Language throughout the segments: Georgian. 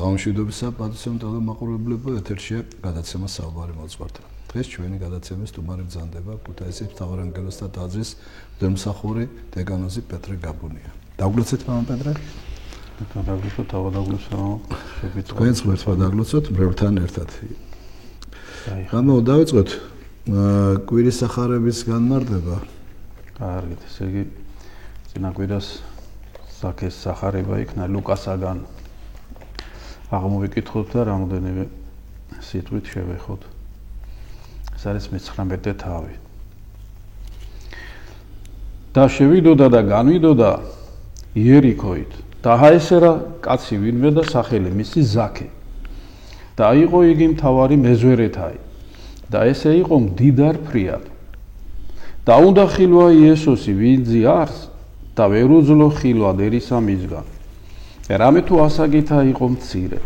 გამშვიდობისა პატივისცემ ტელემაყურებლებო, ეთერშია გადაცემა საუბარი მოძღვართან. დღეს ჩვენი გადაცემის სტუმარი ბრძანდება ქუთაისის მთავარანგელოზთა ტაძრის მღვდელმსახური დეკანოზი პეტრე გაბუნია. დაგლოცეთ მამა პეტრე? დაგლოცოთ, დავადაგლოცო, შეგვიძლია. თქვენც ერთმა დაგლოცოთ მრევლთან ერთად. ანუ დავიწყოთ კვირის სახარების განმარტება. კარგით, ესე იგი წინა კვირას ზაქეს სახარება იქნა ლუკასაგან. აღმოვიკითხოთ და რამოდენიმე სიტყვით შევეხოთ. ეს არის მე-19 თავი. და შევიდოდა და განვიდოდა იერიქოით. და აესერა კაცი ვინმე და სახელი მისი ზაქე. და იყო იგი მთავარი მეზვერეთაი. და ესე იყო მდიდარ ფრიად. და უნდა ხილვა იესოსი ვინძი არს და ვერ უძლო ხილვად ერისა მისგან. რამე თუ ასაგითა იყო მცირე.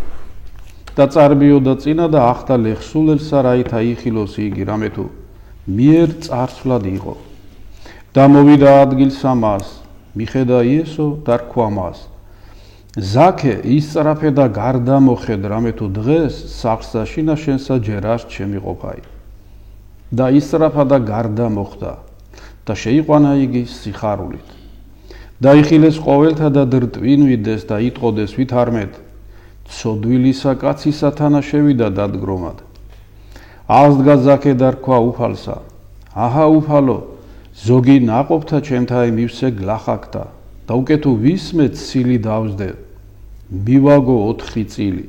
და წარბიოდა წინა და ახდა ლეხსულელსა რაითა იხილოს იგი რამე თუ მიერ წარსვლად იყო. და მოვიდა ადგილს ამას, მიხედა იესო და რქვა მას. ზაქე ისწრაფე და გარდა მოხედ რამე თუ დღეს სახლსა შინა შენსა ჯერ არ შემიყოფაი. და ისწრაფა და გარდა მოხდა და შეიყვანა იგი სიხარულით. და იხილეს ყოველთა და დრტვინვიდეს და იტყოდეს ვითარმეთ ცოდვილისა კაცისა თანა შევიდა დადგრომად. აღსდგა ზაქე და რქვა უფალსა. აჰა უფალო, ზოგი ნაყოფთა ჩემთაი მივსე გლახაკთა და უკეთო ვისმე ცილი დავსდე. მივაგო 4 წილი.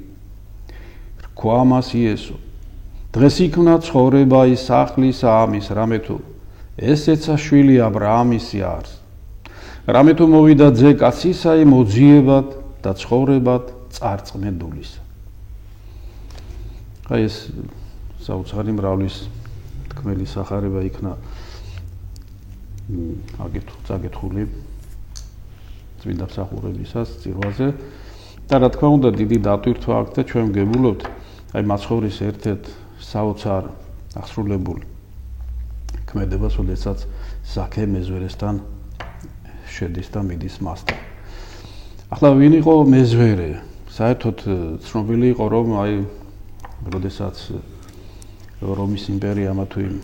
რქვა მას იესო. დღეს იქნა ცხოვრება ის სახლისა ამის რამე თუ ესეცა შვილი აბრაამისი არის. რამე თუ მოვიდა ძე კაცისაი მოძიებად და ცხოვრებად წარწმენდულისა. აი ეს საოცარი მრავლის თქმელი სახარება იქნა აგეთხული წმინდა მსახურებისას წირვაზე და რა თქმა უნდა დიდი დატვირთვა აქვს და ჩვენ გებულობთ აი მაცხოვრის ერთ-ერთ საოცარ აღსრულებულ ქმედებას, როდესაც ზაქე მეზვერესთან შედის და მიდის მასთან. ახლა ვინ იყო მეზვერე? საერთოდ ცნობილი იყო რომ აი როდესაც რომის იმპერიამ თუ იმ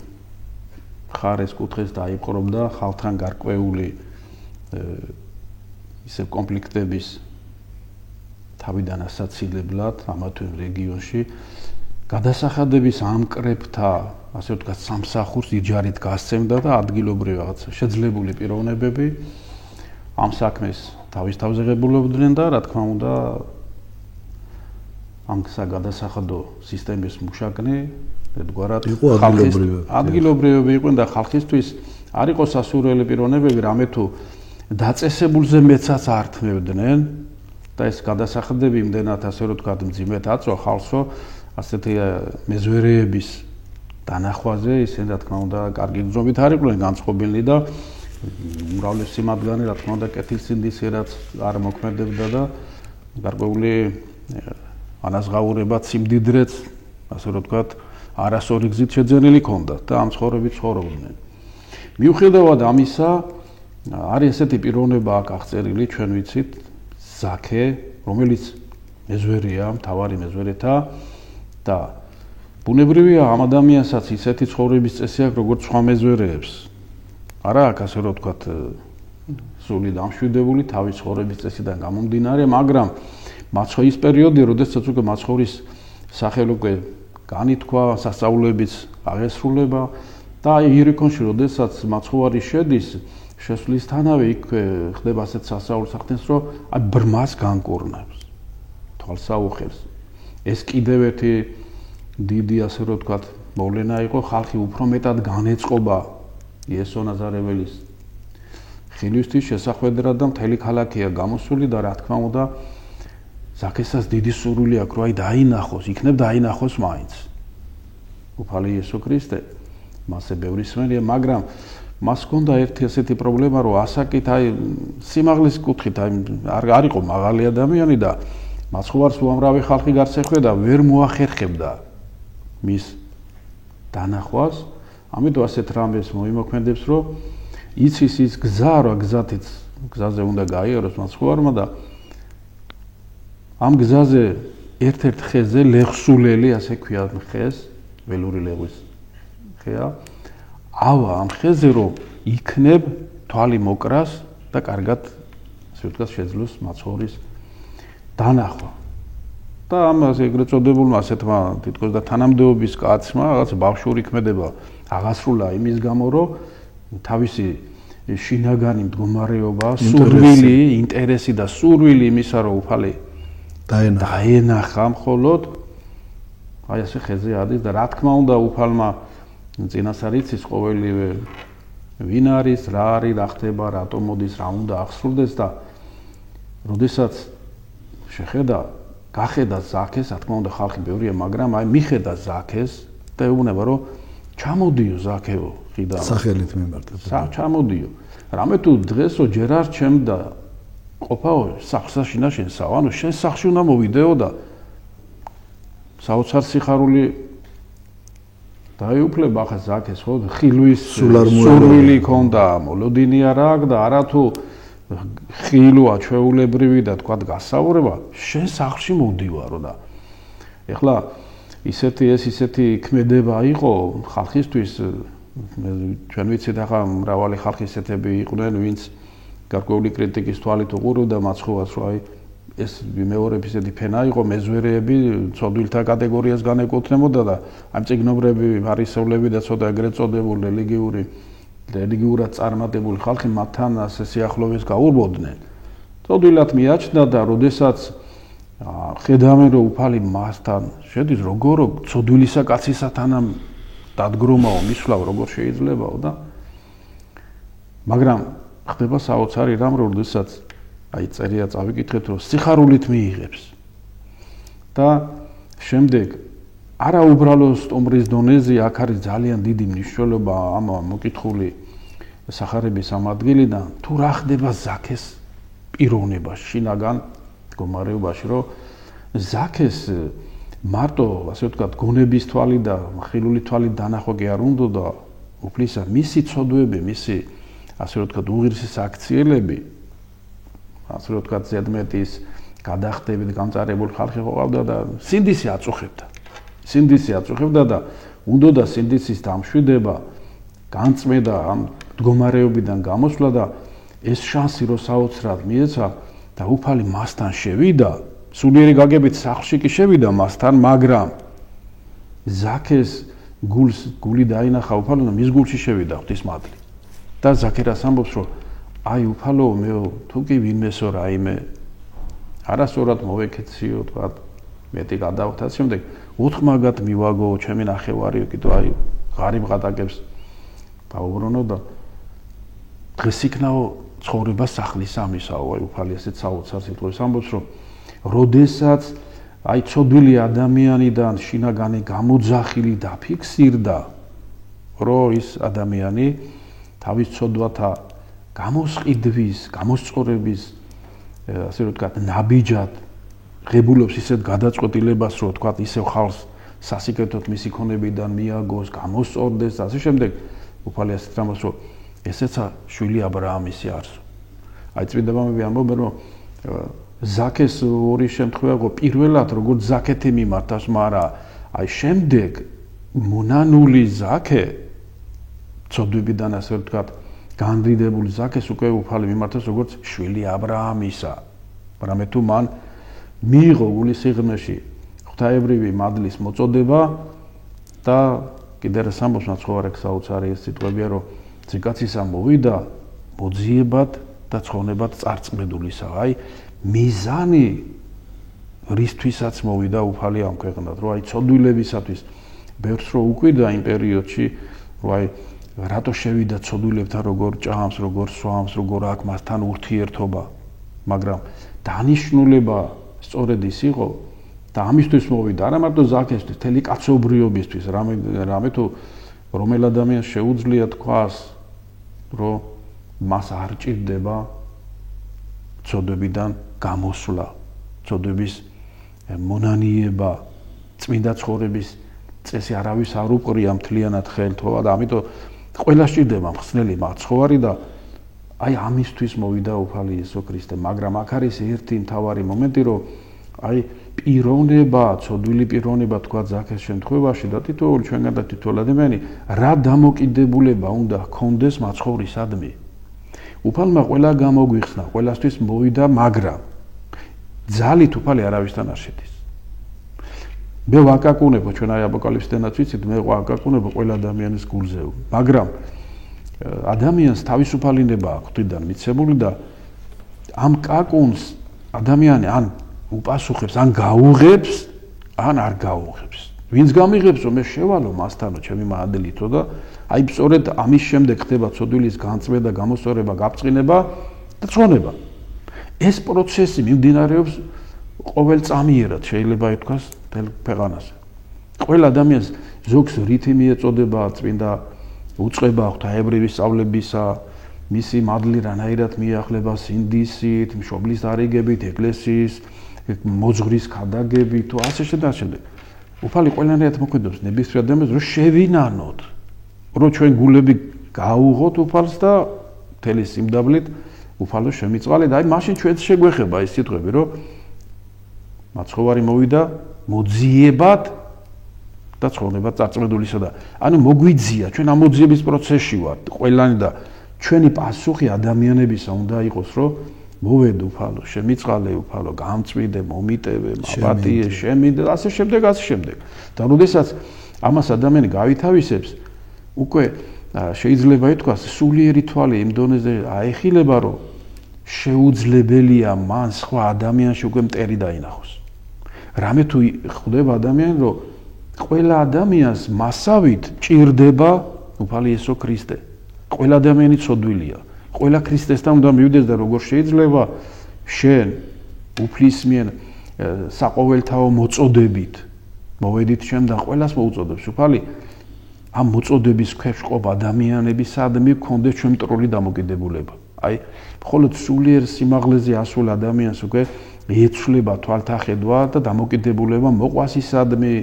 ხარეს კუთხეს დაიპყრობდა ხალხთან გარკვეული ისე კონფლიქტების თავიდან ასაცილებლად ამა თუ იმ რეგიონში გადასახადების ამკრებთა ასე ვთქვათ სამსახურს იჯარით გასცემდა და ადგილობრივი რაღაც შეძლებული პიროვნებები ამ საქმეს თავის თავზე ღებულობდნენ და რა თქმა უნდა ამ გადასახადო სისტემის მუშაკნი ერთგვარად ადგილობრივები იყვნენ და ხალხისთვის არ იყო სასურველი პიროვნებები რამე თუ დაწესებულზე მეცაც არ თმევდნენ და ეს გადასახადები იმდენად ასე ვთქვათ მძიმედ აწვა ხალხსო ასეთი მეზვერეების დანახვაზე ისინი რა თქმა უნდა კარგი გზობით არ იყვნენ განწყობილნი და უმრავლესი მათგანი რა თქმა უნდა კეთილსინდისიერად არ მოქმედებდა და გარკვეული ანაზღაურებაც სიმდიდრეც ასე ვთქვათ არასორი გზით შეძენილი ჰქონდათ და ამ ცხოვრებით ცხოვრობდნენ. მიუხედავად ამისა არის ესეთი პიროვნება აქ აღწერილი ჩვენ ვიცით ზაქე რომელიც მეზვერეა, მთავარი მეზვერეთა და ბუნებრივია ამ ადამიანსაც ისეთი ცხოვრების წესი აქვს როგორც სხვა მეზვერეებს. არა აქ ასე რომ ვთქვათ სული დამშვიდებული თავის ცხოვრების წესიდან გამომდინარე, მაგრამ მაცხოვრის პერიოდი, როდესაც უკვე მაცხოვრის სახელი უკვე განითქვა, სასწაულებიც აღესრულება და იერიქონში როდესაც მაცხოვარი შედის, შესვლისთანავე იქ ხდება ასეთ სასწაულს ახდენს, რომ აი ბრმას განკურნებს. თვალს აუხელს. ეს კიდევ ერთი დიდი ასე რომ ვთქვათ მოვლენა იყო, ხალხი უფრო მეტად განეწყობა იესო ნაზარეველის ხილვისთვის შესახვედრად და მთელი ქალაქია გამოსული და რა თქმა უნდა ზაქესაც დიდი სურვილი აქვს რომ აი დაინახოს, იქნებ დაინახოს მაინც. უფალი იესო ქრისტე მასე ბევრი სმენია, მაგრამ მას ჰქონდა ერთი ასეთი პრობლემა რომ ასაკით აი სიმაღლის კუთხით აი არ იყო მაღალი ადამიანი და მაცხოვარს უამრავი ხალხი გარს ეხვედა, ვერ მოახერხებდა მის დანახვას. ამიტომ ასეთ რამეს მოიმოქმედებს რომ იცის ის გზა რა გზაზე უნდა გაიაროს მაცხოვარმა და ამ გზაზე ერთ-ერთ ხეზე ლეხსულელი, ასე ქვია ხეს, ველური ლეღვის ხეა. ავა ამ ხეზე რომ იქნებ თვალი მოკრას და კარგად ასე ვთქვათ შეძლოს მაცხოვრის დანახვა. და ამას ეგრეთ წოდებულმა ასეთმა თითქოს და თანამდებობის კაცმა რაღაც ბავშვური ქმედება აღასრულა იმის გამო რომ თავისი შინაგანი მდგომარეობა, სურვილი, ინტერესი და სურვილი იმისა რომ უფალი დაენახა მხოლოდ აი ასე ხეზე ადის და რა თქმა უნდა უფალმა წინასწარ იცის ყოველივე ვინ არის, რა არის, რა ხდება, რატომ მოდის, რა უნდა აღსრულდეს და როდესაც შეხედა გახედა ზაქეს, რა თქმა უნდა ხალხი ბევრია, მაგრამ აი მიხედა ზაქეს და ეუბნება რომ ჩამოდიო ზაქეო ხიდან. სახელით მიმართა. ჩამოდიო. რამე თუ დღესო ჯერ არ ჩემდა ყოფაო სახსაშინა შენსაო, ანუ შენ სახში უნდა მოვიდეო და საოცარ სიხარული დაიუფლება ხა ზაქეს ხო ხილვის სურვილი ქონდა, მოლოდინი არა აქვს და არათუ ხილვა ჩვეულებრივი და თქვა გასაუბრება შენ სახში მოდივარო და ეხლა ისეთი ქმედება იყო ხალხისთვის ჩვენ ვიცით ახლა მრავალი ხალხი ისეთები იყვნენ ვინც გარკვეული კრიტიკის თვალით უყურებდა მაცხოვას რომ აი ეს მეორების ისეთი ფენა იყო მეზვერეები ცოდვილთა კატეგორიას განეკუთვნებოდა და ამ წიგნობრები არისევლები და ცოტა ეგრეთ წოდებული რელიგიურად წარმატებული ხალხი მათთან ასე სიახლოვეს გაურბოდნენ. ცოდვილად მიაჩნდა და როდესაც ხედავენ რომ უფალი მასთან შედის როგორ ცოდვილისა კაცისათანამ დადგრომაო მისვლავ როგორ შეიძლებაო და მაგრამ ხდება საოცარი რამ როდესაც აი წერია წავიკითხეთ რომ სიხარულით მიიღებს და შემდეგ არა უბრალოდ სტუმრის დონეზე აქ არის ძალიან დიდი მნიშვნელობა ამ მოკითხული სახარების ამ ადგილიდან თუ რა ხდება ზაქეს პიროვნებაში შინაგან მდგომარეობაში რომ ზაქეს მარტო ასე ვთქვათ გონების თვალი და ხილული თვალი დანახვა კი არ უნდა და უფლისა მისი ცოდვები მისი ასე ვთქვათ უღირსის აქციელები ასე ვთქვათ ზედმეტის გადახდებით გამწარებული ხალხი ყოფდა და სინდისი აწუხებდა და უნდა და სინდისის დამშვიდება განწმედა ამ მდგომარეობიდან გამოსვლა და ეს შანსი რომ საოცრად მიეცა და უფალი მასთან შევიდა სულიერი გაგებით სახლში კი შევიდა მასთან მაგრამ ზაქეს გული დაინახა უფალო და მის გულში შევიდა ღვთისმადლი და ზაქერას ამბობს რომ აი უფალო მე თუ კი ვინმესო რაიმე არასწორად მოვეკეციო თქვა მეტი გადავხდა შემდეგ ოთხმაგად მივაგო ჩემი ნახევარი კიდე აი ღარიბ ყატაკებს დაუბრუნო და დღეს იქნაო ცხოვრება სახლის ამისაო აი უფალი ასეთ საოცარ სიტყვებს ამბობს რომ როდესაც აი ცოდვილი ადამიანიდან შინაგანი გამოძახილი დაფიქსირდა რომ ის ადამიანი თავის ცოდვათა გამოსყიდვის, გამოსწორების ასე ვთქვათ ნაბიჯად ღებულობს ისეთ გადაწყვეტილებას რომ ვთქვათ ისევ ხალხს სასიკეთოდ მისი ქონებიდან მიაგოს, გამოსწორდეს და ასე შემდეგ უფალი ასეთ რამოს რომ ესეცა შვილი ა ブラ ამისი არს. აი წმინდა მამები ამბობენ რომ ზაქეს ორი შემთხვევა იყო პირველად როგორც ზაქეთი მიმართავს, მაგრამ აი შემდეგ მონანული ზაქე ცოდვებიდან ასე ვთქვათ განრიდებული ზაქეს უკვე უფალი მიმართავს როგორც შვილი ა ブラ ამისა. მაგრამ თუ მან მიიღო გულის სიღრმეში ღვთაებრივი მადლის მოწოდება და კიდევ რა სამბოს ნაცხოვარეკ საოცარი ეს სიტყვებია რომ ციკაცისა მოვიდა მოძიებად და ცხონებად წარწმედულისა. აი მიზანი რისთვისაც მოვიდა უფალი ამ ქვეყნად, რომ აი ცოდვილებისათვის ბევრს რო უკვირდა იმ პერიოდში, რომ აი რატო შევიდა ცოდვილებთან როგორ ჭამს, როგორ სვამს, როგორ აქვს მასთან ურთიერთობა, მაგრამ დანიშნულება სწორედ ის იყო და ამისთვის მოვიდა, არა მარტო ზაქესთვის, თელი კაცობრიობისთვის, რამე თუ რომელ ადამიანს შეუძლია თქვას, რომ მას არ ჭირდება ცოდვებიდან გამოსვლა, ცოდვების მონანიება, წმინდა ცხოვრების წესი არავის არ უყრია მთლიანად ხელთო და ამიტომ ყველა სჭირდება მხსნელი მაცხოვარი და აი ამისთვის მოვიდა უფალი იესო ქრისტე, მაგრამ აქ არის ერთი მთავარი მომენტი, რომ აი პიროვნება, ცოდვილი პიროვნება თქვა ზაქეს შემთხვევაში და თითოეული ჩვენგან და თითოეული ადამიანი რა დამოკიდებულება უნდა ჰქონდეს მაცხოვრისადმი. უფალმა ყველა გამოგვიხსნა, ყველასთვის მოვიდა, მაგრამ ძალით უფალი არავისთან არ შედის. მე ვაკაკუნებო ჩვენ აი აპოკალიფსიდანაც ვიცით, მე ვაკაკუნებო ყველა ადამიანის გულზე, მაგრამ ადამიანს თავისუფალინება აქვს ღვთიდან მიცემული და ამ კაკუნს ადამიანი ან უპასუხებს, ან გაუღებს, ან არ გაუღებს. ვინც გამიღებს, რომ მე შევალო მასთანო ჩემი მადლითო და აი სწორედ ამის შემდეგ ხდება ცოდვილის განწმენდა, გამოსწორება, გაბწყინება და წონება. ეს პროცესი მიმდინარეობს ყოველწამიერად, შეიძლება ითქვას, მთელ ქვეყანაზე. ყველა ადამიანს ზოგს რითმი ეწოდება, წმინდა უწყება ღვთაებრივი სწავლებისა, მისი მადლი რანაირად მიახლება სინდისით, მშობლის დარიგებით, ეკლესიის მოძღვრის ქადაგებით თუ ასე შემდეგ. უფალი ყველანაირად მოქმედებს ნებისმიერ ადამიანს, რომ შევინანოთ, რომ ჩვენ გულები გაუღოთ უფალს და მთელი სიმდაბლით უფალო შემიწყალეთ. აი მაშინ ჩვენც შეგვეხება ეს სიტყვები, რომ მაცხოვარი მოვიდა მოძიებად და ცხოვრება წარწმედულისა და ანუ მოგვიძია, ჩვენ ამ მოძიების პროცესში ვართ ყველანი და ჩვენი პასუხი ადამიანებისა უნდა იყოს, რომ მოვედო უფალო, შემიწყალე უფალო, გამწვიდე, მომიტევე, მაპატიე, შემინდე, ასე შემდეგ. და როდესაც ამას ადამიანი გავითავისებს, უკვე შეიძლება ითქვას, სულიერი თვალი იმ დონეზე აეხილება, რომ შეუძლებელია მან სხვა ადამიანში უკვე მტერი დაინახოს. რამე თუ ხვდება ადამიანი, რომ ყველა ადამიანს მასავით ჭირდება უფალი იესო ქრისტე. ყველა ადამიანი ცოდვილია. ყველა ქრისტესთან უნდა მივიდეს და როგორ შეიძლება შენ უფლისმიერ საყოველთაო მოწოდებით მოვედით შენ და ყველას მოუწოდებს უფალი ამ მოწოდების ქვეშ ყოფ ადამიანებისადმი გქონდეს ჩვენ მტრული დამოკიდებულება. აი მხოლოდ სულიერ სიმაღლეზე ასულ ადამიანს უკვე ეცვლება თვალთახედვა და დამოკიდებულება მოყვას ისადმი,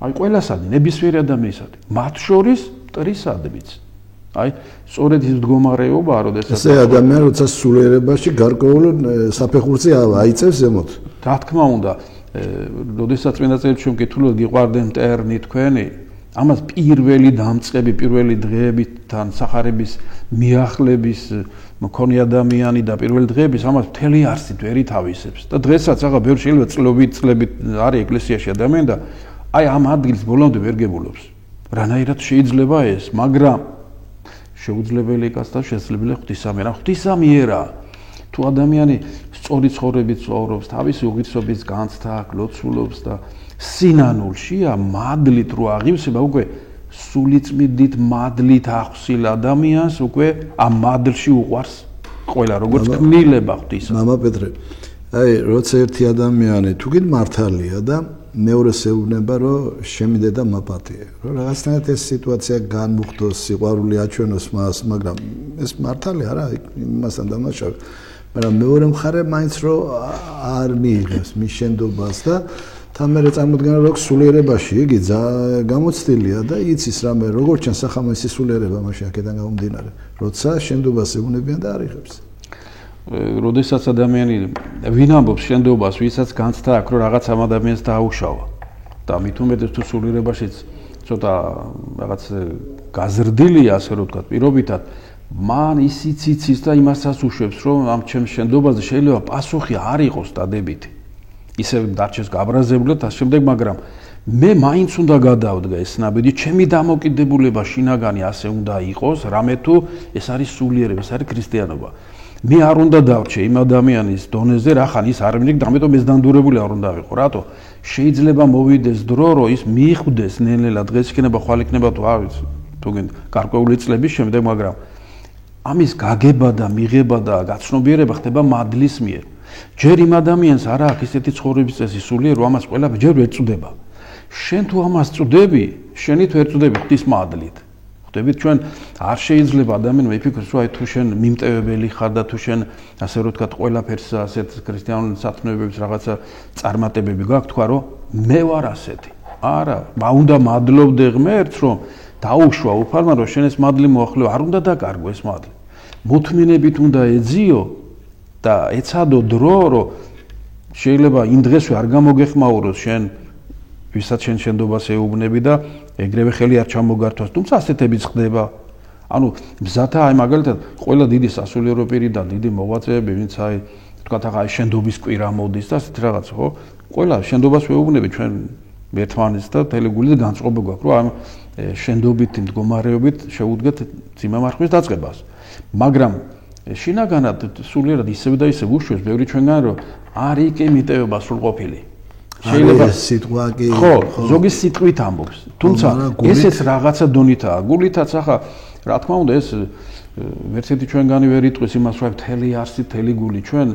აი ყველასადმი, ნებისმიერ ადამიანისადმი, მათ შორის მტრისადმიც. აი სწორედ ის მდგომარეობაა, როდესაც ესე ადამიანი როცა სულიერებაში გარკვეულ საფეხურზე აიწევს ზემოთ. რა თქმა უნდა, როდესაც წმინდა წერილში ვკითხულობ გიყვარდნენ მტერნი თქვენი, ამას პირველი დამწყები, პირველი დღეებიდან სახარების მიახლების მქონე ადამიანი და პირველი დღეების ამას მთელი არსით ვერ ითავისებს. და დღესაც ახლა ბევრი შეიძლება წლებით არის ეკლესიაში ადამიანი და აი ამ ადგილს ბოლომდე ვერ გებულობს. რანაირად შეიძლება ეს, მაგრამ შეუძლებელი კაცთა შესაძლებელი ღვთისამიერა. ღვთისამიერა თუ ადამიანი სწორი ცხოვრებით ცხოვრობს, თავისი უღირსობის განცდა გლოცულობს და სინანულშია მადლით რო აღივსება, უკვე სულიწმიდით მადლით ახსილ ადამიანს უკვე ამ მადლში უყვარს ყველა როგორც ქმნილება ღვთისა. მამა პეტრე, აი როცა ერთი ადამიანი თუ კი მართალია და მეორეს ეუბნება, რომ შემიდე და მაპატიე, რომ რაღაცნაირად ეს სიტუაცია განმუხტოს, სიყვარული აჩვენოს მას, მაგრამ ეს მართალი არა, იმასთან დამნაშავე. მაგრამ მეორე მხარე მაინც რომ არ მიიღებს მის შენდობას და თამერე წარმოდგენა რომ სულიერებაში იგი გამოცდილია და იცის რამე როგორ ჩანს ახამისი სულიერება მაშინ აქედან გამომდინარე, როცა შენდობას ეუბნებიან და არ იღებს. როდესაც ადამიანი ვინ ამბობს შენდობას, ვისაც განცდა აქვს, რომ რაღაც ამ ადამიანს დააუშავა და მით უმეტეს თუ სულიერებაშიც ცოტა რაღაც გაზრდილია, ასე რომ ვთქვათ, პირობითად, მან ისიც იცის და იმასაც უშვებს, რომ ამ ჩემს შენდობაზე შეიძლება პასუხი არ იყოს დადებითი. ისე დარჩეს გაბრაზებულად და შემდეგ, მაგრამ მე მაინც უნდა გადავდგა ეს ნაბიჯი, ჩემი დამოკიდებულება შინაგანი ასე უნდა იყოს, რამე თუ ეს არის სულიერება, ეს არის ქრისტიანობა. მე არ უნდა დავრჩე იმ ადამიანის დონეზე, რახან ის არ მიიღ და ამიტომ ეს დანდურებული არ უნდა ვიყო. რატო? შეიძლება მოვიდეს დრო, რომ ის მიხვდეს ნელ-ნელა დღეს იქნება, ხვალ იქნება თუ არ ვიცი, თუ გინდა გარკვეული წლების შემდეგ, მაგრამ ამის გაგება და მიღება და გაცნობიერება ხდება მადლის მიერ. ჯერ იმ ადამიანს არ აქვს ისეთი ცხოვრების წესი სულიერ, რომ ამას ყველა ჯერ ვერ წვდება. შენ თუ ამას წვდები, შენი თუ ვერ წვდები ღვთის მადლით. ხვდებით ჩვენ არ შეიძლება ადამიანმა იფიქროს, რომ აი თუ შენ მიმტევებელი ხარ და თუ შენ ასე რომ ვთქვათ ყველაფერს ასეთ ქრისტიანულ სათნოებებს რაღაცა წარმატებები გაქვს, თქვა რომ მე ვარ ასეთი. არა, უნდა მადლობდე ღმერთს, რომ დაუშვა უფალმა, რომ შენ ეს მადლი მოახლეო, არ უნდა დაკარგო ეს მადლი. მოთმინებით უნდა ეძიო და ეცადო დრო, რომ შეიძლება იმ დღესვე არ გამოგეხმაუროს შენ ვისაც შენ შენდობას ეუბნები და ეგრევე ხელი არ ჩამოგართვას, თუმცა ასეთებიც ხდება. ანუ მზათა აი მაგალითად ყველა დიდი სასულიერო პირი და დიდი მოღვაწეები, ვინც აი თქვათ ახლა შენდობის კვირა მოდის და ასეთ რაღაც, ხო? ყველა შენდობას ვეუბნები ჩვენ ერთმანეთს და თელეგული განწყობა გვაქვს, რომ ამ შენდობითი მდგომარეობით შეუდგეთ წინამარხვის დაწყებას. მაგრამ შინაგანად სულიერად ისევ და ისევ უშვებს ბევრი ჩვენგან რომ არ იქ მიტევება სრულყოფილი. შეიძლება სიტყვა კი ხო, ზოგი სიტყვით ამბობს. თუმცა ესეც რაღაცა დონითაა. გულითაც ახლა რა თქმა უნდა ეს ვერცერთი ჩვენგანი ვერ იტყვის იმას რომ მთელი არსი მთელი გული ჩვენ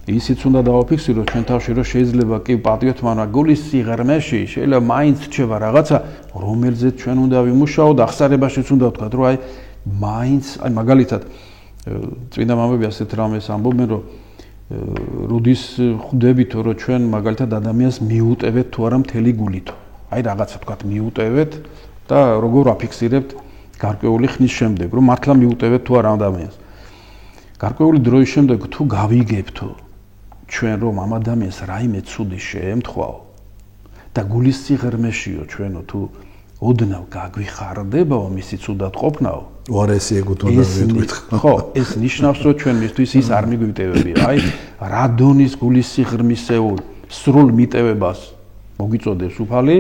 ისიც უნდა დავაფიქსიროთ ჩვენ თავში რომ შეიძლება კი პატიოთ, მაგრამ გულის სიღრმეში შეიძლება მაინც რჩება რაღაცა რომელზეც ჩვენ უნდა ვიმუშაოთ, ახსარებაშიც უნდა ვთქვათ რომ აი მაინც აი მაგალითად წმინდა მამები ასეთ რამეს ამბობენ რომ როდის ხვდებითო რომ ჩვენ მაგალითად ადამიანს მიუტევეთ თუ არა მთელი გულითო. აი რაღაცა თქვათ მიუტევეთ და როგორ აფიქსირებთ გარკვეული ხნის შემდეგ რომ მართლა მიუტევეთ თუ არა ადამიანს. გარკვეული დროის შემდეგ თუ გავიგებთო ჩვენ რომ ამ ადამიანს რაიმე ცუდი შეემთხვაო და გულის სიღრმეშიო ჩვენო თუ ოდნავ გაგვიხარდებაო მისი ცუდად ყოფნაო უარესი ეგ უნდა ვიტყვით. ხო, ეს ნიშნავს რომ ჩვენ მისთვის ის არ მიგვიტევებია. აი რა დონის გულის სიღრმისეულ სრულ მიტევებას მოგიწოდებს უფალი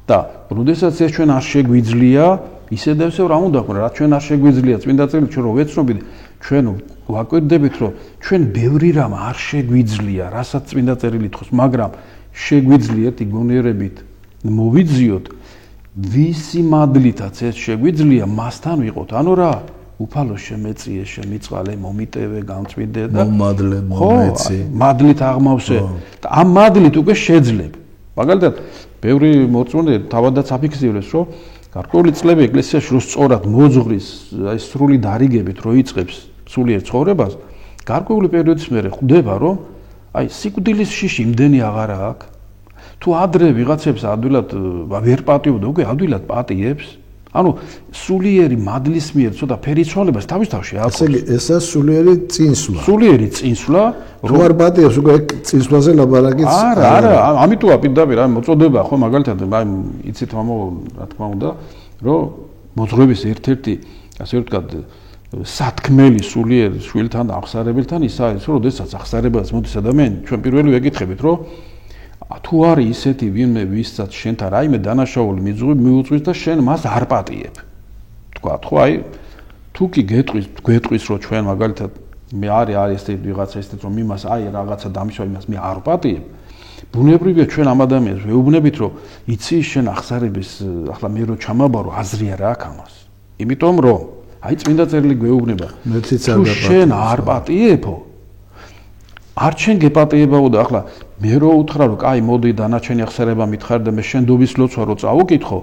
და როდესაც ეს ჩვენ არ შეგვიძლია ისე და ისე რა უნდა ვქნა რა ჩვენ არ შეგვიძლია წმინდა წერილში რომ ვეცნობით ჩვენ ვაკვირდებით რომ ჩვენ ბევრი რამ არ შეგვიძლია რასაც წმინდა წერილი თხოს მაგრამ შეგვიძლიათ იგონიერებით მოვიძიოთ ვისი მადლითაც ეს შეგვიძლია მასთან ვიყოთ ანუ რა უფალო შემეწიე შემიწყალე მომიტევე გამწვიდე და მომადლე მომეცი მადლით აღმავსე და ამ მადლით უკვე შეძლებ მაგალითად ბევრი მოწმე თავადაც აფიქსირებს რომ გარკვეული წლები ეკლესიაში რო სწორად მოძღვრის აი სრული დარიგებით რო იწყებს სულიერ ცხოვრებას გარკვეული პერიოდის მერე ხვდება რომ აი სიკვდილის შიში იმდენი აღარა აქვს თუ ადრე ვიღაცებს ადვილად ვერ პატიობდა უკვე ადვილად პატიებს ანუ სულიერი მადლის მიერ ცოტა ფერიცვალებას თავის თავში აქვს ესა სულიერი წინსვლა რომ არ პატიებს უკვე წინსვლაზე ლაბარაკიც არა ამიტომა პირდაპირ აი მოწოდება ხო მაგალითად აი იცით მამო რა თქმა უნდა რომ მოძღვების ერთ-ერთი ასე ვთქვათ სათქმელი სულიერ შვილთან აღსარებელთან ის არის რომ შესაძაც აღსარებელს მოდის ადამიანი ჩვენ პირველი ვეკითხებით რომ თუ არის ისეთი ვინმე ვისაც შენთან რაიმე დანაშაული მიუწვის და შენ მას არ პატიებ თქვათ ხო აი თუ კი გეტყვის რომ ჩვენ მაგალითად მე არის ეს ვიღაცა ისეთ რომ იმას აი რაღაცა დამიშვა იმას მე არ პატიებ ბუნებრივია ჩვენ ამ ადამიანს ვეუბნებით რომ იცი შენ აღსარების ახლა მე რო ჩამაბარო აზრი არა აქვს ამას იმიტომ რომ აი წმინდა წერილი გვეუბნება თუ შენ არ პატიებო არ ჩვენ გეპატიებაო და ახლა მე რო უთხრა რომ კაი მოდი დანარჩენი აღსარება მითხარ და მე შენდობის ლოცვა რო წავუკითხო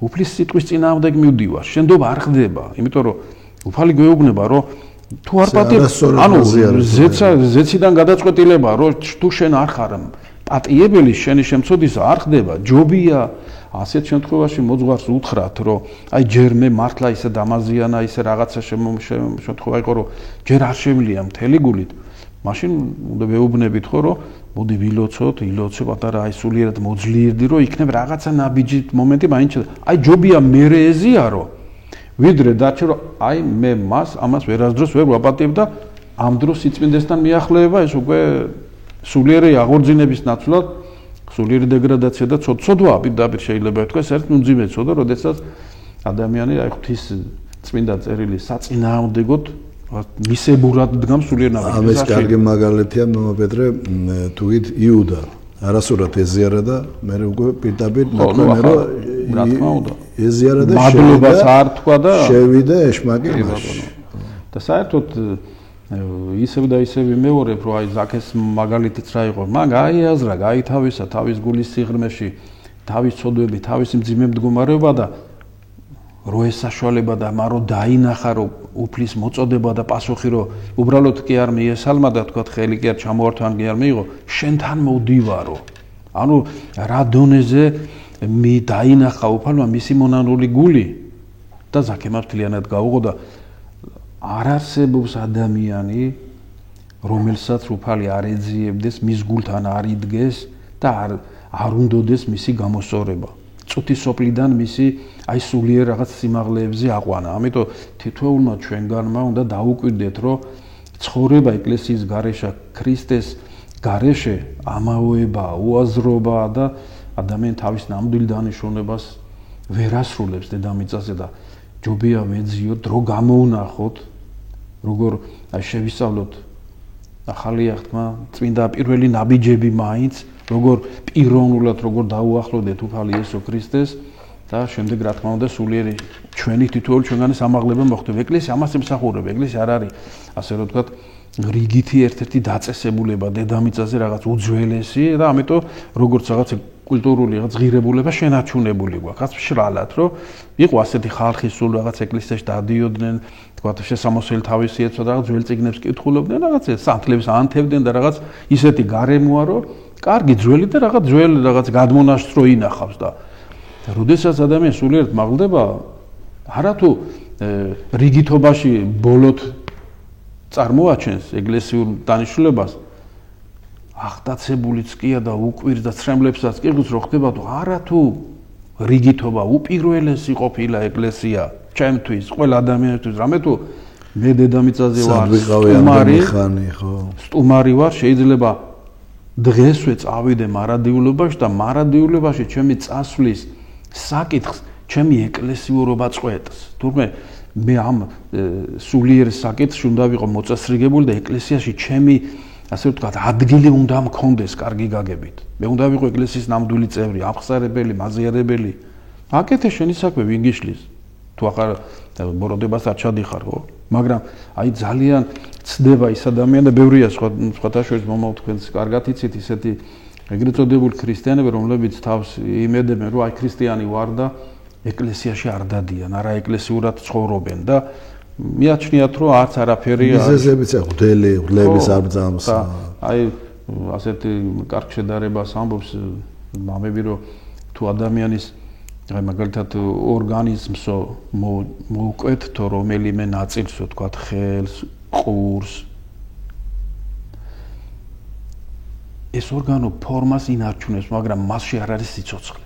უფლის სიტყვის წინააღმდეგ მივდივარ შენდობა არ ხდება იმიტომ რომ უფალი გვეუბნება რომ თუ არ პატიებ ანუ ზეციდან გადაწყვეტილება რომ თუ შენ არ ხარ პატიებელი შენი შემწოდისა არ ხდება ჯობია ასეთ შემთხვევაში მოძღვარს უთხრათ რომ აი ჯერ მე მართლა ისე დამაზიანა ისე რაღაცა შემთხვევა იყო რომ ჯერ არ შევლია მთელი გულით მაშინ უნდა ვეუბნებით ხო რომ მოდი ილოცო პატარა აი სულიერად მოძლიერდი რომ იქნებ რაღაცა ნაბიჯი მომენტი მაინც აი ჯობია მერე ეზიარო ვიდრე დარჩე რომ აი მე ამას ვერასდროს ვერ ვაპატიებ და ამ დროს სიწმინდესთან მიახლოება ეს უკვე სულიერი აღორძინების ნაცვლად სულიერი დეგრადაცია და ცოდვა პირდაპირ შეიძლება ითქვას ერთ მძიმე ცოდა როდესაც ადამიანი აი ღვთის წმინდა წერილი საწინააღმდეგოდ მისებურად დგამს სულიერ ნაბიჯს. ამის კარგი მაგალითია მამა პეტრე თუით იუდა არასურად ეზიარა და მე უკვე პირდაპირ მოკმე რომ რა თქმა უნდა ეზიარა და მადლობას არ თქვა და შევიდა ეშმაკი მასში. და საერთოდ ისევ და ისევ ვიმეორებ რომ აი ზაქეს მაგალითიც რა იყო მაგ აიაზრა გაითავისა თავის გულის სიღრმეში თავის ცოდვები თავის მძიმე მდგომარეობა და რო ეს საშუალება და მარო დაინახა რომ უფლის მოწოდება და პასუხი რომ უბრალოდ კი არ მიესალმა და თქვა ხელი კი არ ჩამოართვა ან კი არ მიიღო შენთან მოვდივარო ანუ რა დონეზე მე დაინახა უფალმა მისი მონანული გული და ზაქემ მთლიანად გაუღო და არ არსებობს ადამიანი რომელსაც უფალი არ ეძიებდეს, მის გულთან არ იდგეს და არ უნდოდეს მისი გამოსწორება. წუთის სოფლიდან მისი აი სულიერ რაღაც სიმაღლეებზე აყვანა. ამიტომ თითოეულმა ჩვენგანმა უნდა დაუკვირდეთ, რომ ცხოვრება ეკლესიის გარეშე, ქრისტეს გარეშე ამაოება, უაზრობაა და ადამიანი თავის ნამდვილ დანიშნულებას ვერ ასრულებს დედამიწაზე და ჯობია ვეძიოთ, დრო გამოვნახოთ, როგორ შევისწავლოთ ახალი აღთქმა, წმინდა პირველი ნაბიჯები მაინც, როგორ პიროვნულად როგორ დაუახლოვდეთ უფალი იესო ქრისტეს და შემდეგ რა თქმა უნდა სულიერი ჩვენი თითოეული ჩვენგანის ამაღლება მოხდება. ეკლესია ამას ემსახურება. ეკლესია არ არის ასე რომ ვთქვათ რიგითი ერთ-ერთი დაწესებულება დედამიწაზე რაღაც უძველესი და ამიტომ როგორც რაღაც კულტურული რაღაც ღირებულება შენარჩუნებული გვაქვს მშრალად, რომ იყო ასეთი ხალხი სულ რაღაც ეკლესიაში დადიოდნენ, თქვათ შესამოსელი თავისი ეცვა და რაღაც ძველ წიგნებს კითხულობდნენ, რაღაც სანთლებს ანთებდნენ და რაღაც ისეთი გარემოა, რომ კარგი ძველი და რაღაც ძველ რაღაც გადმონაშთრო ინახავს და როდესაც ადამიანი სულიერად მაღლდება, არათუ რიგითობაში ბოლოთ წარმოაჩენს ეკლესიურ დანიშნულებას, აღტაცებულიც კია და უკვირს და ცრემლებსაც კიღოს რო ხდება თუ არათუ რიგითობა უპირველესი ყოფილა ეკლესია ჩემთვის, ყველა ადამიანისთვის, რამე თუ მე დედამიწაზე ვარ, სტუმარი ვარ, შეიძლება დღესვე წავიდე მარადიულობაში და მარადიულობაში ჩემი წასვლის საკითხს ჩემი ეკლესიურობა წყვეტს. თურმე მე ამ სულიერ საკითხს უნდა ვიყო მოწესრიგებული და ეკლესიაში ჩემი ასე ვთქვათ ადგილი უნდა მქონდეს კარგი გაგებით. მე უნდა ვიყო ეკლესიის ნამდვილი წევრი, ამხსარებელი, მაზიარებელი. აკეთე შენი საქმე, ვინ გიშლის? თუ ახლა ბოროტებას არ ჩადიხარ, ხო? მაგრამ აი ძალიან ცდება ის ადამიანი და ბევრია სხვათა შორის მომავალ თქვენს კარგად იცით ისეთი ეგრეთ წოდებული ქრისტიანები, რომლებიც თავს იმედებენ, რომ აი ქრისტიანი ვარ და ეკლესიაში არ დადიან, არა ეკლესიურად ცხოვრობენ და მიაჩნიათ, რომ არც არაფერი არის. მიზეზებიც ღვთელი, ღვთლების აბძამს. აი ასეთი კარგ შედარებას ამბობს მამები, რომ თუ ადამიანის აი მაგალითად ორგანიზმსო მოუკვეთთო რომელიმე ნაწილსო, თქვათ ხელს, ყურს, ეს ორგანო ფორმას ინარჩუნებს, მაგრამ მასში არ არის სიცოცხლე.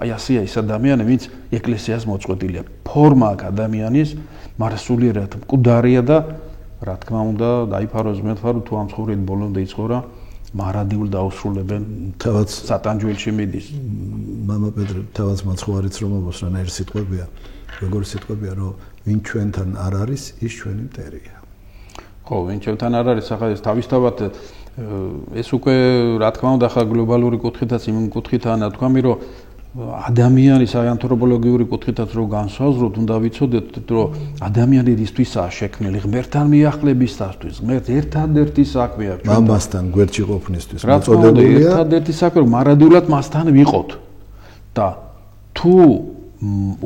აი ასეა ის ადამიანი, ვინც ეკლესიას მოწყვეტილია. ფორმა აქვს ადამიანის, მაგრამ სულიერად მკვდარია და რა თქმა უნდა, დაიფაროს მეტყარო თუ ამ ცხოვრებით ბოლომდე იცხოვრა, მარადიულ დაუსრულებენ თავაც სატანჯველში მიდის. მამა პეტრე თავაც მაცხოვარიც რომ ამბობს, რანაირი სიტყვებია, როგორი სიტყვებია, რომ ვინ ჩვენთან არ არის, ის ჩვენი მტერია. ხო, ვინ ჩვენთან არ არის, ახლა ეს თავისთავად ეს უკვე რა თქმა უნდა ხა გლობალური კუთხითაც იმ კუთხითაა თქვამი, რომ ადამიანის აი ანთროპოლოგიური კუთხითაც რო განსაზღვროთ, უნდა ვიცოდეთ, რომ ადამიანი რისთვისაა შექმნილი, ღმერთთან მიახლებისათვის, ღმერთ ერთადერთი საქმეა ჩვენ. მამასთან გვერდში ყოფნისთვის მოწოდებულია. ერთადერთი საქმე, რომ მარადიულად მასთან ვიყოთ. და თუ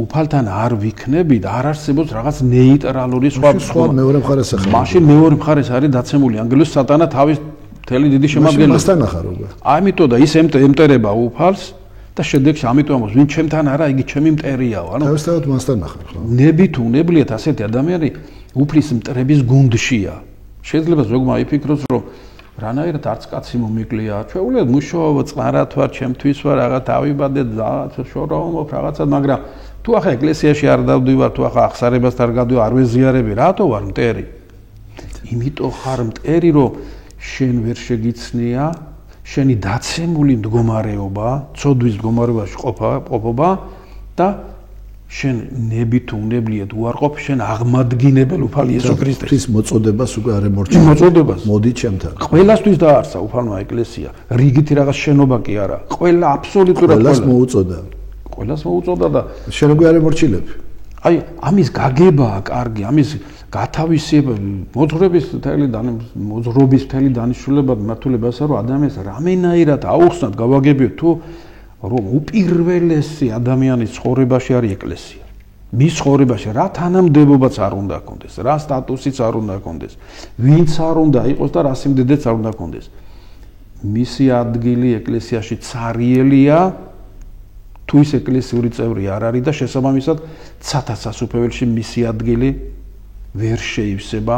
უფალთან არ ვიქნებით, არ არსებობს რაღაც ნეიტრალური სხვა მეორე მხარეს ახლა. მაშინ მეორე მხარეს არის დაცემული ანგელოზ სატანა თავის მთელი დიდი შემადგენლობით. მასთან ახარობა. ამიტომ და ის ემტერება უფალს და შედეგში ამიტომ ამბობს, ვინ ჩემთან არა, იგი ჩემი მტერიაო. ანუ თავისთავად მასთან ახარ, ხო? ნებით უნებლიეთ ასეთი ადამიანი უფლის მტრების გუნდშია. შეიძლება ზოგმა იფიქროს, რომ რანაირად არც კაცი მომიკლია, ჩვეულებრივ მუშაობა წყარად ვარ, ჩემთვის ვარ, რაღაც დავიბადე, რაღაცა შორაუმობ, რაღაცა, მაგრამ თუ ახლა ეკლესიაში არ დავდივარ, თუ ახლა აღსარებას არ გადვი, არ ვეზიარები, რატო ვარ მტერი? იმიტომ ხარ მტერი, რომ შენ ვერ შეგიცნია შენი დაცემული მდგომარეობა, ცოდვის მდგომარეობაში ყოფობა და შენ ნებით უნებლიეთ უარყოფ შენ აღმადგინებელ უფალ იესო ქრისტეს. ის მოწოდებას უკვე არ ემორჩილებს. მოწოდებას. მოდი ჩემთან. ყველასთვის დაარსა უფალმა ეკლესია. რიგითი რაღაც შენობა კი არა. ყველა აბსოლუტურად ყველას მოუწოდა. ყველას მოუწოდა და შენ უკვე არ ემორჩილებ. აი ამის გაგებაა კარგი, ამის გათავისება მოძღვრების მთელი დანიშნულება მართულებასა, რომ ადამიანს რამენაირად აუხსნათ გავაგებიოთ თუ რომ უპირველესი ადამიანის ცხოვრებაში არის ეკლესია. მის ცხოვრებაში რა თანამდებობაც არ უნდა ჰქონდეს, რა სტატუსიც არ უნდა ჰქონდეს, ვინც არ უნდა იყოს და რა სიმდიდეც არ უნდა ჰქონდეს. მისი ადგილი ეკლესიაში ცარიელია, თუ ის ეკლესიური წევრი არ არის და შესაბამისად ცათა სასუფეველში მისი ადგილი ვერ შეივსება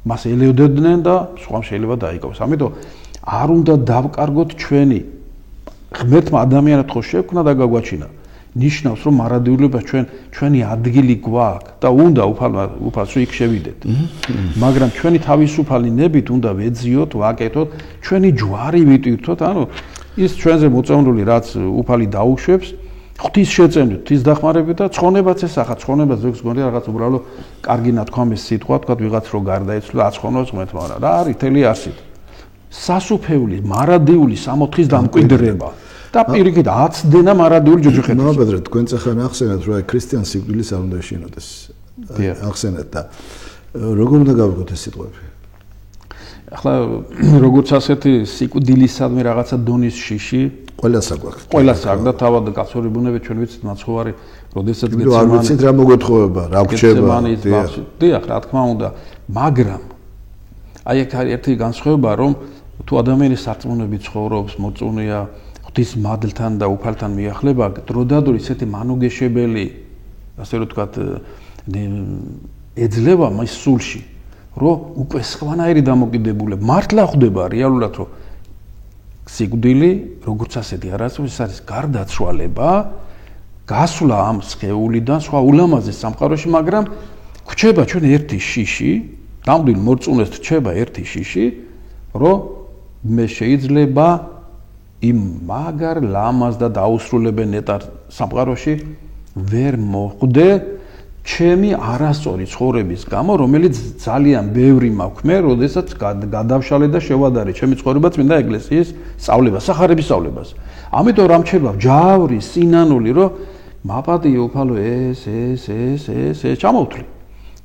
მას ელოდებდნენ და სხვა შეიძლება დაიკავოს. ამიტომ არ უნდა დავკარგოთ ჩვენი ღმერთმა ადამიანად ხო შექმნა და გაგვაჩინა. ნიშნავს რომ მარადიულობა ჩვენი ადგილი გვაქვს და უნდა უფალს იქ შევიდეთ. მაგრამ ჩვენი თავისუფალი ნებით უნდა ვეძიოთ, ვაკეთოთ, ჩვენი ჯვარი ვიტვირთოთ, ანუ ის ჩვენზე მოწამლული რაც უფალი დაუშვებს, ღვთის შეწევნით, ღვთის დახმარებით და ცხონებაც ესახა, ცხონებას ზოგს გონი რაღაც უბრალოდ კარგი ნათქვამის სიტყვა, თქვა ვიღაც რო გარდაეცვლა, აცხონოს ღმერთმა, მაგრამ რა არის თელი არსით. სასუფეული, მარადიული სამოთხის დამკვიდრება. და პირიქით აცდენა მარადიული ჯოჯოხეთს. ნაბედრე თქვენ წახან ახსენეთ რომ ქრისტიან სიკვდილის არ უნდა ეშინოდეს. ახსენეთ და როგორ უნდა გავიგოთ ეს სიტყვები? ახლა როგორც ასეთი სიკვდილისადმი რაღაცა დონის შიში ყველას აქვს. ყველას აქვს და თავად კაცური ბუნებით ჩვენ ვიცით მაცხოვარი, როდესაც გეცემანი. არ ვიცით რა მოგეთხოვება, რა გრჩება. დიახ, რა თქმა უნდა, მაგრამ აი აქ არის ერთი განსხვავება, რომ თუ ადამიანი სარწმუნოებით ცხოვრობს, მოწუნეა ღვთის მადლთან და უფალთან მიახლება, დროდადრო ისეთი მანუგეშებელი, ასე რომ ვთქვათ, ეძლევა მის სულში, რომ უკვე სხვანაირი დამოკიდებულება მართლა ხვდება რეალურად, რომ სიკვდილი, როგორც ასეთი არასდროს არის გარდაცვალება, გასვლა ამ სხეულიდან სხვა ულამაზეს სამყაროში, მაგრამ გვჩება ჩვენ ერთი შიში, ნამდვილ მორწმუნეს რჩება ერთი შიში, რომ მე შეიძლება იმ მაგარ ლამაზ და დაუსრულებელ ნეტარ სამყაროში ვერ მოხვდე ჩემი არასწორი ცხოვრების გამო, რომელიც ძალიან ბევრი მაქვს მე, როდესაც გადავშალე და შევადარე ჩემი ცხოვრება წმინდა ეკლესიის სწავლებას, სახარების სწავლებას. ამიტომ რამჩება ჯავრი, სინანული, რომ მაპატიე უფალო ეს ჩამოვთვლი.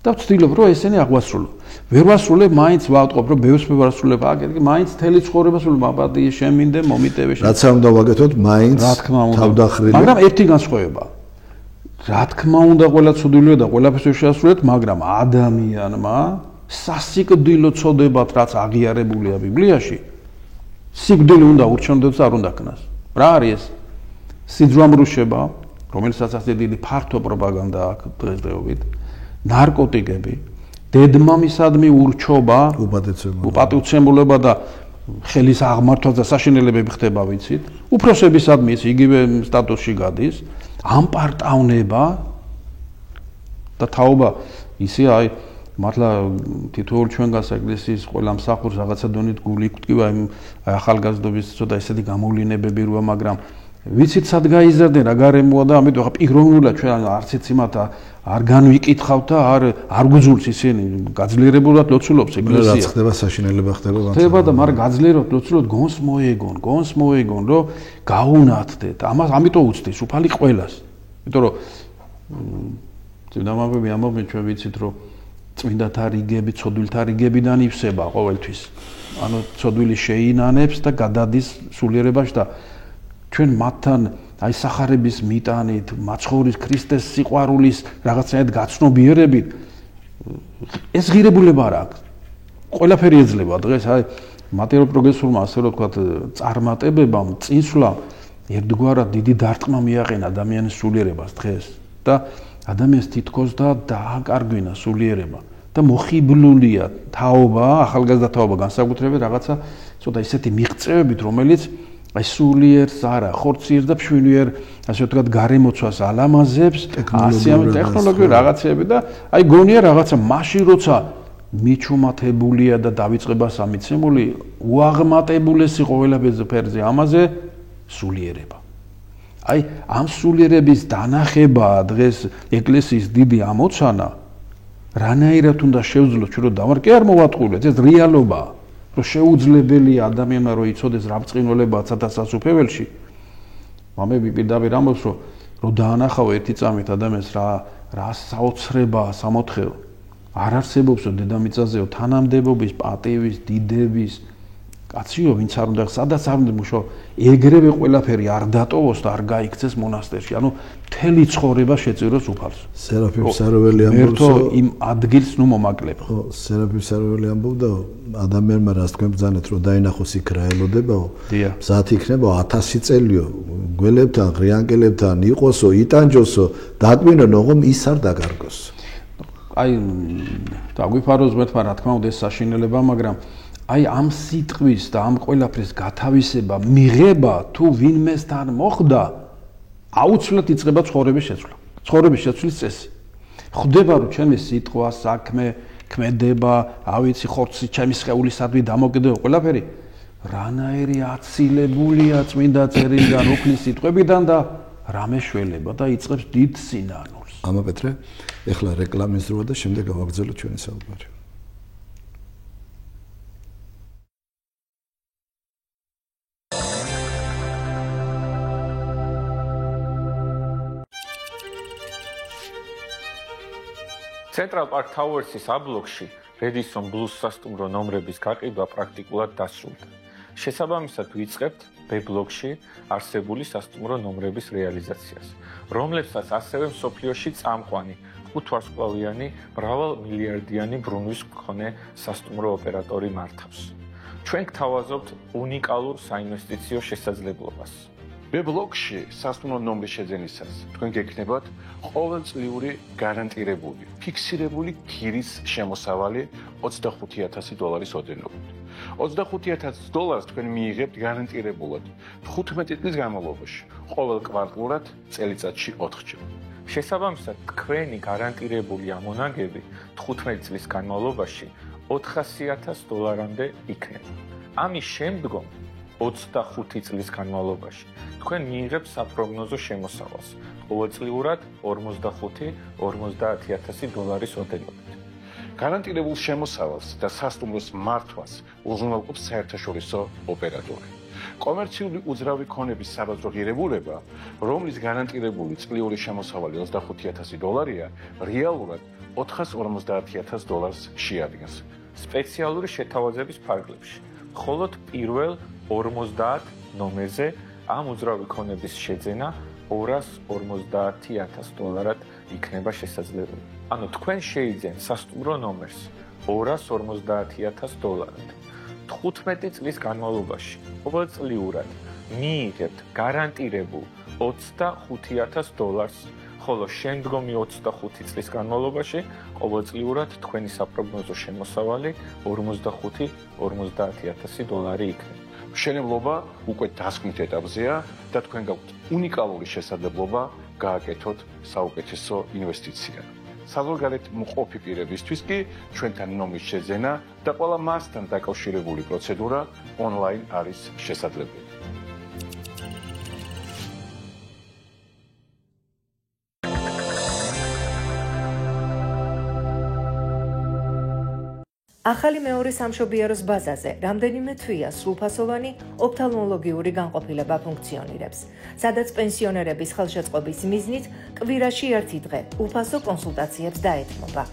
და ვცდილობ რომ ესენი აღვასრულო. ვერ ვასრულებ, მაინც ვავტყობ რომ ბევრს მე ვასრულებ, აკეთე, მაინც თელი ცხოვრება სულ მაპატიე შემინდე, მომიტევე. რაც არ უნდა ვაკეთოთ, მაინც თავდახრილი. მაგრამ ერთი განსხვავება. რა თქმა უნდა, ყველა ცოდვილია და ყველაფერს შეასრულეთ, მაგრამ ადამიანმა სასიკვდილო ცოდებად რაც აღიარებულია ბიბლიაში, სიკვდილი უნდა ურჩევნოდეს, არ უნდა ქნას. რა არის ეს? სიძვამრუშება, რომელსაც ასე დიდი ფართო პროპაგანდა აქვს დღესდღეობით. ნარკოტიკები, დედმამისადმი ურჩობა, უპატივცემულება და ხელის აღმართვა და საშინელებები ხდება, ვიცით. უფროსებისადმი ის იგივე სტატუსში გადის. ამპარტავნება და თაობა ისე აი მართლა თითოეულ ჩვენგანს ეკლესიის ყველა მსახურს რაღაცა დონით გული გვტკივა იმ ახალგაზრდობის ცოტა ესეთი გამოვლინებები როა, მაგრამ ვიცით სად გაიზარდნენ რა გარემოა და ამიტომ ხა პიროვნულად ჩვენ არც ეც იმათ არ განვიკითხავთ და არ გუძულს ისინი გაძლიერებულად ლოცულობს ეკლესია. რაც ხდება საშინელება ხდება. ხდება და მაგრამ გაძლიერებულად ლოცულობ გონს მოეგონ რომ გაუნათდეთ. ამიტომ უცდის უფალი ყველას. იმიტომ რომ წინამამები ამბობენ ჩვენ ვიცით რომ წმინდათა რიგები, ცოდვილთა რიგებიდან ივსება ყოველთვის. ანუ ცოდვილი შეინანებს და გადადის სულიერებაში და ჩვენ მათთან აი სახარების მიტანით, მაცხოვრის ქრისტეს სიყვარულის რაღაცნაირად გაცნობიერებით ეს ღირებულება არ აქვს. ყველაფერი ეძლევა დღეს აი მატერიალურ პროგრესულმა ასე რომ ვთქვათ წარმატებებამ, წინსვლამ ერთგვარად დიდი დარტყმა მიაყენა ადამიანის სულიერებას დღეს და ადამიანს თითქოს და დააკარგვინა სულიერება და მოხიბლულია თაობა, ახალგაზრდა თაობა განსაკუთრებით რაღაცა ცოტა ისეთი მიღწევებით, რომელიც აი სულიერს არა, ხორციერს და ფშვინიერ, ასე ვთქვათ, გარემოცვას ალამაზებს, ტექნოლოგიური რაღაცები და აი გონია რაღაცა მაშინ როცა მიჩუმათებულია და დავიწყება სამიცემული, უაღმატებულესი ყოველფერზე ამაზე სულიერება. აი ამ სულიერების დანახება დღეს ეკლესიის დიდი ამოცანა, რანაირად უნდა შევძლოთ ჩვენ რომ დავარკე არ მოვატყუილეთ, ეს რეალობაა. რომ შეუძლებელია ადამიანმა რომ იცოდეს რა ბრწყინვალებაა ცათასასუფეველში. მამები პირდაპირ ამბობს რომ დაანახავ ერთი წამით ადამიანს რა საოცრება, სამოთხეო. არ არსებობს დედამიწაზეო თანამდებობის, პატივის, დიდების კაციო, ვინც არ უნდა სადაც არ უნდა მუშაო, ეგრევე ყველაფერი არ დატოვოს და არ გაიქცეს მონასტერში. ანუ მთელი ცხოვრება შეწიროს უფალს. სერაფიმ საროველი ამბობს, იმ ადგილს ნუ მომაკლებ. ხო, სერაფიმ საროველი ამბობდა, ადამიანმა რას თქვენ ბრძანეთ, რომ დაინახოს იქ რა ელოდებაო, მზად იქნებაო 1000 წელიო, გველებთან, ღრიანკელებთან იყოსო, იტანჯოსო, დაკვინო, რომ ის არ დაკარგოს. აი დაგვიფაროს მეთქვა რა თქმა უნდა ეს საშინელება, მაგრამ აი ამ სიტყვის და ამ ყველაფრის გათავისება, მიღება თუ ვინმესთან მოხდა, აუცილებლად იწყება ცხოვრების შეცვლა. ცხოვრების შეცვლის წესი. ხვდება რომ ჩემი სიტყვა, საქმე, ქმედება, ავიცი ხორცი, ჩემი სხეულისადმი დამოკიდებულება, ყველაფერი რანაირი აცილებულია წმინდა წერილიდან, უფლის სიტყვებიდან და რამე შველება და იწყებს დიდ სინანულს. ამა პეტრე, ეხლა რეკლამის დროა და შემდეგ გავაგრძელოთ ჩვენი საუბარი. Central Park Towers-ის აბლოკში Radisson Blu's სასტუმრო ნომრების გაყიდვა პრაქტიკულად დასრულდა. შესაბამისად ვიწყებთ B ბლოკში არსებული სასტუმრო ნომრების რეალიზაციას, რომლებსაც ასევე მსოფლიოში წამყვანი 5 ვარსკვლავიანი მრავალმილიარდიანი ბრუნვის მქონე სასტუმრო ოპერატორი მართავს. ჩვენ გთავაზობთ უნიკალურ საინვესტიციო შესაძლებლობას. B ბლოკში სასტუმრო ნომრის შეძენისას თქვენ გექნებათ ყოველწლიური გარანტირებული, ფიქსირებული ქირის შემოსავალი $25,000 ოდენობით. $25,000 თქვენ მიიღებთ გარანტირებულად 15 წლის განმავლობაში, ყოველ კვარტალურად წელიწადში 4-ჯერ. შესაბამისად, თქვენი გარანტირებული ამონაგები 15 წლის განმავლობაში $400,000-მდე იქნება. ამის შემდგომ 25 წლის განმავლობაში თქვენ მიიღებთ საპროგნოზო შემოსავალს, ყოველწლიურად $45-50,000 ოდენობით. გარანტირებულ შემოსავალს და სასტუმროს მართვას უზრუნველყოფს საერთაშორისო ოპერატორი. კომერციული უძრავი ქონების საბაზრო ღირებულება, რომლის გარანტირებული წლიური შემოსავალი $25,000-ია, რეალურად $450,000 შეადგენს. სპეციალური შეთავაზების ფარგლებში, მხოლოდ პირველ 50 ნომერზე ამ უძრავი ქონების შეძენა $250,000 იქნება შესაძლებელი. ანუ თქვენ შეიძენთ სასტუმრო ნომერს $250,000. 15 წლის განმავლობაში ყოველწლიურად მიიღებთ გარანტირებულ $25,000, ხოლო შემდგომი 25 წლის განმავლობაში ყოველწლიურად თქვენი საპროგნოზო შემოსავალი $45-50,000 იქნება. მშენებლობა უკვე დასკვნით ეტაპზეა და თქვენ გაქვთ უნიკალური შესაძლებლობა გააკეთოთ საუკეთესო ინვესტიცია. საზღვარგარეთ მყოფი პირებისთვის კი ჩვენთან ნომრის შეძენა და ყველა მასთან დაკავშირებული პროცედურა ონლაინ არის შესაძლებელი. ახალი მეორე სამშობიაროს ბაზაზე რამდენიმე თვეა სრულფასოვანი ოფთალმოლოგიური განყოფილება ფუნქციონირებს, სადაც პენსიონერების ხელშეწყობის მიზნით კვირაში ერთი დღე უფასო კონსულტაციებს დაეთმობა.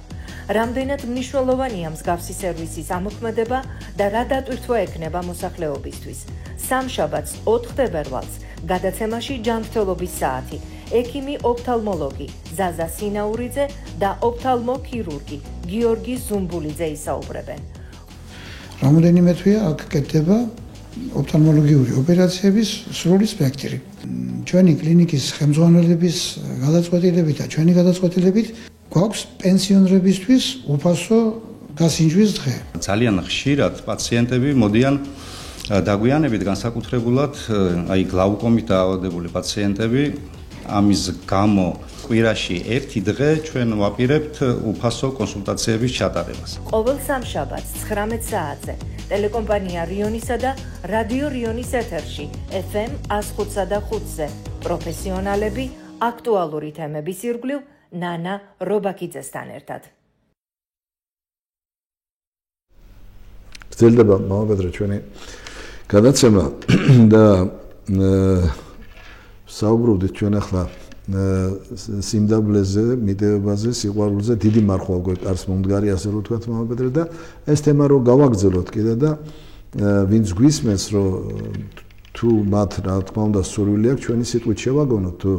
რამდენად მნიშვნელოვანია მსგავსი სერვისის ამოქმედება და რა დატვირთვა ექნება მოსახლეობისთვის. სამშაბათს 4 თებერვალს გადაცემაში ჯანმრთელობის საათი ექიმი ოფთალმოლოგი ზაზა სინაურიძე და ოფთალმოქირურგი გიორგი ზუმბულიძე ისაუბრებენ. რამდენიმე თვეა აქ კეთდება ოფთალმოლოგიური ოპერაციების სრული სპექტრი. ჩვენი კლინიკის ხელმძღვანელების გადაწყვეტილებით და ჩვენი გადაწყვეტილებით გვაქვს პენსიონერებისთვის უფასო გასინჯვის დღე. ძალიან ხშირად პაციენტები მოდიან დაგვიანებით განსაკუთრებულად აი გლაუკომით დაავადებული პაციენტები ამის გამო კვირაში ერთი დღე ჩვენ ვაპირებთ უფასო კონსულტაციების ჩატარებას. ყოველ სამშაბათს 19 საათზე ტელეკომპანია რიონისა და რადიო რიონის ეთერში FM 105-სა და 5-ზე პროფესიონალები აქტუალური თემების ირგვლივ ნანა რობაქიძესთან ერთად. გრძელდება მამაპეტრე ჩვენი გადაცემა და საუბრობდით ჩვენ ახლა სიმდაბლეზე, მიტევებაზე, სიყვარულზე, დიდი მარხვალ გვეკარს მომდგარი, ასე რომ ვთქვათ, მამაპეტრე და ეს თემა რო გავაგრძელოთ კიდე და ვინც გვისმენს, რომ თუ მათ რა თქმა უნდა სურვილი აქვს, ჩვენი სიტყვით შევაგონოთ, თუ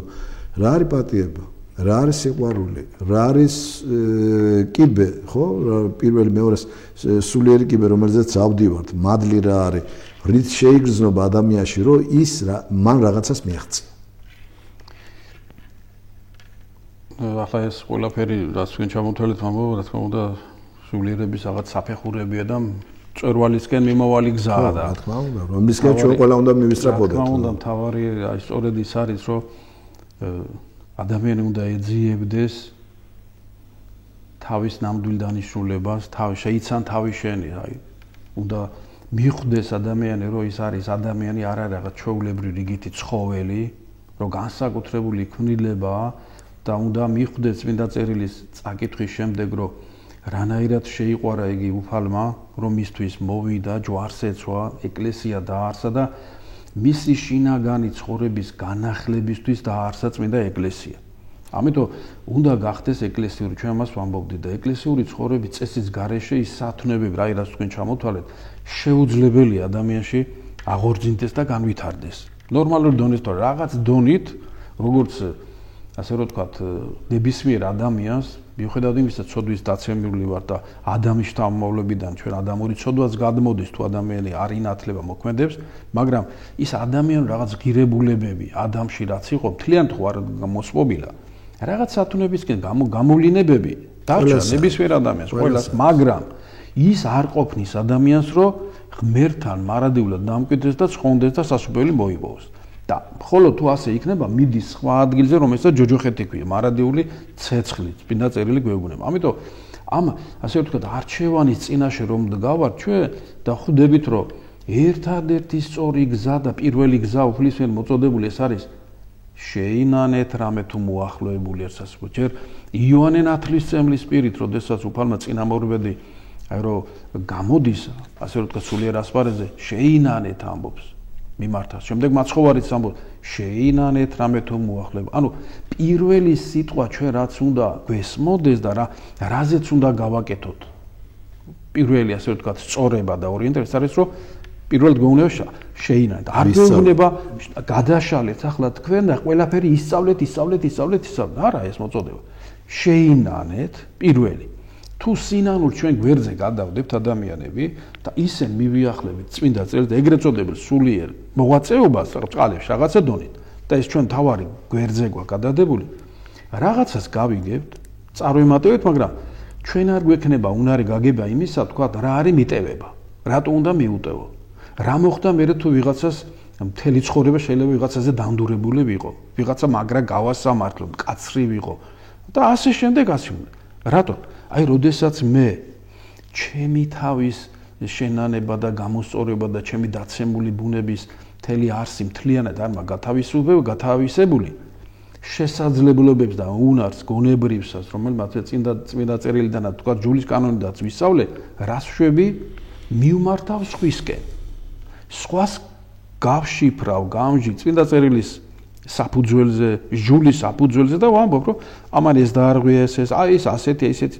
რა არის პატიება, რა არის სიყვარული, რა არის კიბე, ხო? პირველი მეორეს სულიერი კიბე, რომელზეც ავდივართ, მადლი რა არის, რით შეიგრძნობა ადამიანში, რომ ის მან რაღაცას მიაღწია. ახლა ეს ყველაფერი რაც თქვენ ჩამოთვალეთ ამბობ, რა თქმა უნდა, სულიერების რაღაც საფეხურებია და წვერვალისკენ მიმავალი გზაა და რა თქმა უნდა, რომლისკენ ჩვენ ყველა უნდა მივისწრაფოდეთ. რა თქმა უნდა, მთავარი აი სწორედ ის არის, რომ ადამიანი უნდა ეძიებდეს თავის ნამდვილ დანიშნულებას, შეიცან თავის შენი, აი უნდა მიხვდეს ადამიანი, რომ ის არის ადამიანი, არ არის რაღაც ჩვეულებრივი რიგითი ცხოველი, რომ განსაკუთრებული ქმნილებაა და უნდა მიხვდეს წმინდა წერილის წაკითხვის შემდეგ, რომ რანაირად შეიყვარა იგი უფალმა, რომ მისთვის მოვიდა, ჯვარს ეცვა, ეკლესია დაარსა და მისი შინაგანი ცხოვრების განახლებისთვის დაარსა წმინდა ეკლესია. ამიტომ უნდა გახდეს ეკლესიური, ჩვენ მას ვამბობდით და ეკლესიური ცხოვრების წესის გარეშე ის სათნოებები, რა რაც თქვენ ჩამოთვალეთ, შეუძლებელია ადამიანში აღორძინდეს და განვითარდეს. ნორმალური დონით თორე რაღაც დონით, როგორც ასე რომ ვთქვათ, ნებისმიერ ადამიანს, მიუხედავად იმისა, ცოდვის დაცემული ვარ და ადამიანის შთამომავლებიდან ჩვენ ადამიანური ცოდვაც გადმოდის თუ ადამიანი არ ინათლება მოქმედებს, მაგრამ ის ადამიანური რაღაც ღირებულებები ადამიანში რაც იყო, მთლიანად ხო არ მოსპობილა. რაღაც სათნოებისკენ გამოვლინებები დარჩა ნებისმიერ ადამიანს, ყველას, მაგრამ ის არ ყოფნის ადამიანს, რომ ღმერთთან მარადიულად დამკვიდრდეს და ცხონდეს და სასופველი მოიპოვოს. და ხოლო თუ ასე იქნება, მიდის სხვა ადგილზე, რომელსაც ჯოჯოხეთი ქვია, მარადიული ცეცხლი, წმინდა წერილი გვეუბნება. ამიტომ ამ ასე ვთქვათ, არჩევანის წინაშე რომ დგავართ ჩვენ და ხვდებით, რომ ერთადერთი სწორი გზა და პირველი გზა უფლისმიერ მოწოდებული ეს არის შეინანეთ რამე თუ მოახლოებული ერთსასწრაფო. ჯერ იოანე ნათლისმცემლის პირით, როდესაც უფალმა წინამორბედი აი რომ გამოდის, ასე ვთქვათ, სულიერ ასპარეზზე, შეინანეთ ამბობს. მიმართავს. შემდეგ მაცხოვარიც ამბობს, შეინანეთ რამე თუ მოახლოება. ანუ პირველი სიტყვა ჩვენ რაც უნდა გვესმოდეს და რაზეც უნდა გავაკეთოთ. პირველი ასე ვთქვათ, სწორება და ორიენტირება არის, რომ პირველად გვეუბნება შეინანეთ. არ გვეუბნება გადაშალეთ ახლა თქვენ და ყველაფერი ისწავლეთ. არა, ეს მოწოდება. შეინანეთ პირველი. თუ სინანულ ჩვენ გვერდზე გადავდებთ ადამიანები და ისენ მივიახლებით წმინდა წერილს და ეგრეთ წოდებულ სულიერ მოღვაწეობას წყალებში რაღაცა დონით და ეს ჩვენ თავარი გვერდზე გვაქვს გადადებული, რაღაცას გავიგებთ, წარმოვიმატებთ, მაგრამ ჩვენ არ გვექნება უნარი გაგება იმისა, თქვა რა არის მიტევება, რატო უნდა მიუტევო, რა მოხდა მერე თუ ვიღაცას მთელი ცხოვრება შეიძლება ვიღაცაზე დამდურებული ვიყო, ვიღაცა მაგრა გავასამართლო, კაცრი ვიყო და ასე შემდეგ ასე. რატო? აი, როდესაც მე ჩემი თავის შენანება და გამოსწორება და ჩემი დაცემული ბუნების მთელი არსი მთლიანად არ გათავისებული შესაძლებლობებს და უნარს გონებრივსას, რომელმაც წმინდა წერილიდან თქვა ჯულის კანონიდანაც ვისწავლე, რას შვები მივმართავ სხვისკენ. სხვას გავშიფრავ, გამჟი წმინდა წერილის საფუძველზე, ჯულის საფუძველზე და ვამბობ, რომ ამან ეს დაარღვია ეს, აი ეს ასეთი, ისეთი.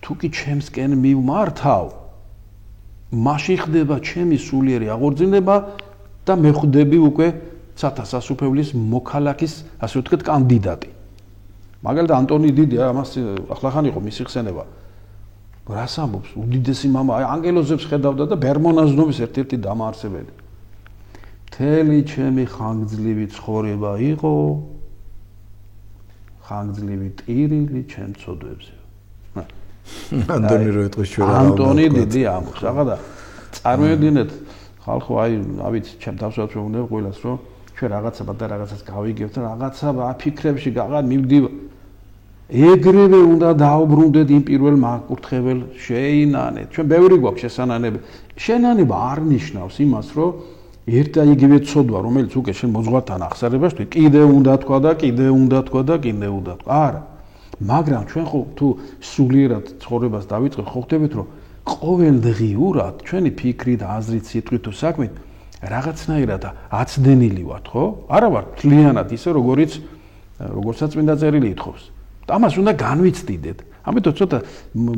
თუ კი ჩემსკენ მივმართავ, მაშინ ხდება ჩემი სულიერი აღორძინება და მე ხვდები უკვე ცათა სასუფეველის მოქალაქის, ასე ვთქვათ, კანდიდატი. მაგალითად ანტონი დიდი, ამას ახლახან იყო მისი ხსენება. რას ამბობს? უდიდესი მამა, აი ანგელოზებს ხედავდა და ბერმონაზნობის ერთ-ერთი დამაარსებელი. მთელი ჩემი ხანგრძლივი ცხოვრება იყო ხანგრძლივი ტირილი ჩემ ცოდვებზე. ანდონი რო ეტყვის ჩვენ რა. ანდონი დიდი ამბობს, რაღაც და წარმოედგინეთ ხალხო, აი, ავიც ჩემ თავსაც უნდა ყველას, რომ ჩვენ რაღაცა და რაღაცას გავიგებთ, რაღაცა აფიქრებში გაღარ მივდივ. ეგრევე უნდა დაუბრუნდეთ იმ პირველ მაკურთხებელ შეინანეთ. ჩვენ ბევრი გვაქვს შესანანები. შენანება არ ნიშნავს იმას, რომ ერთ და იგივე ცოდვა, რომელიც უკვე შენ მოძღვართან ახსარებას თქვი, კიდე უნდა თქვა და კიდე უნდა თქვა და კიდე უნდა თქვა. არა. მაგრამ ჩვენ ხო თუ სულიერად ცხოვრებას დავიწყებთ, ხო ხდებით, რომ ყოველდღიურად ჩვენი ფიქრით, აზრით, სიტყვით თუ საქმით რაღაცნაირად აცდენილი ვართ, ხო? არა ვართ მთლიანად ისე, როგორცაც წმინდა წერილი ითხოვს. ამას უნდა განვიცდიდეთ. ამიტომ ცოტა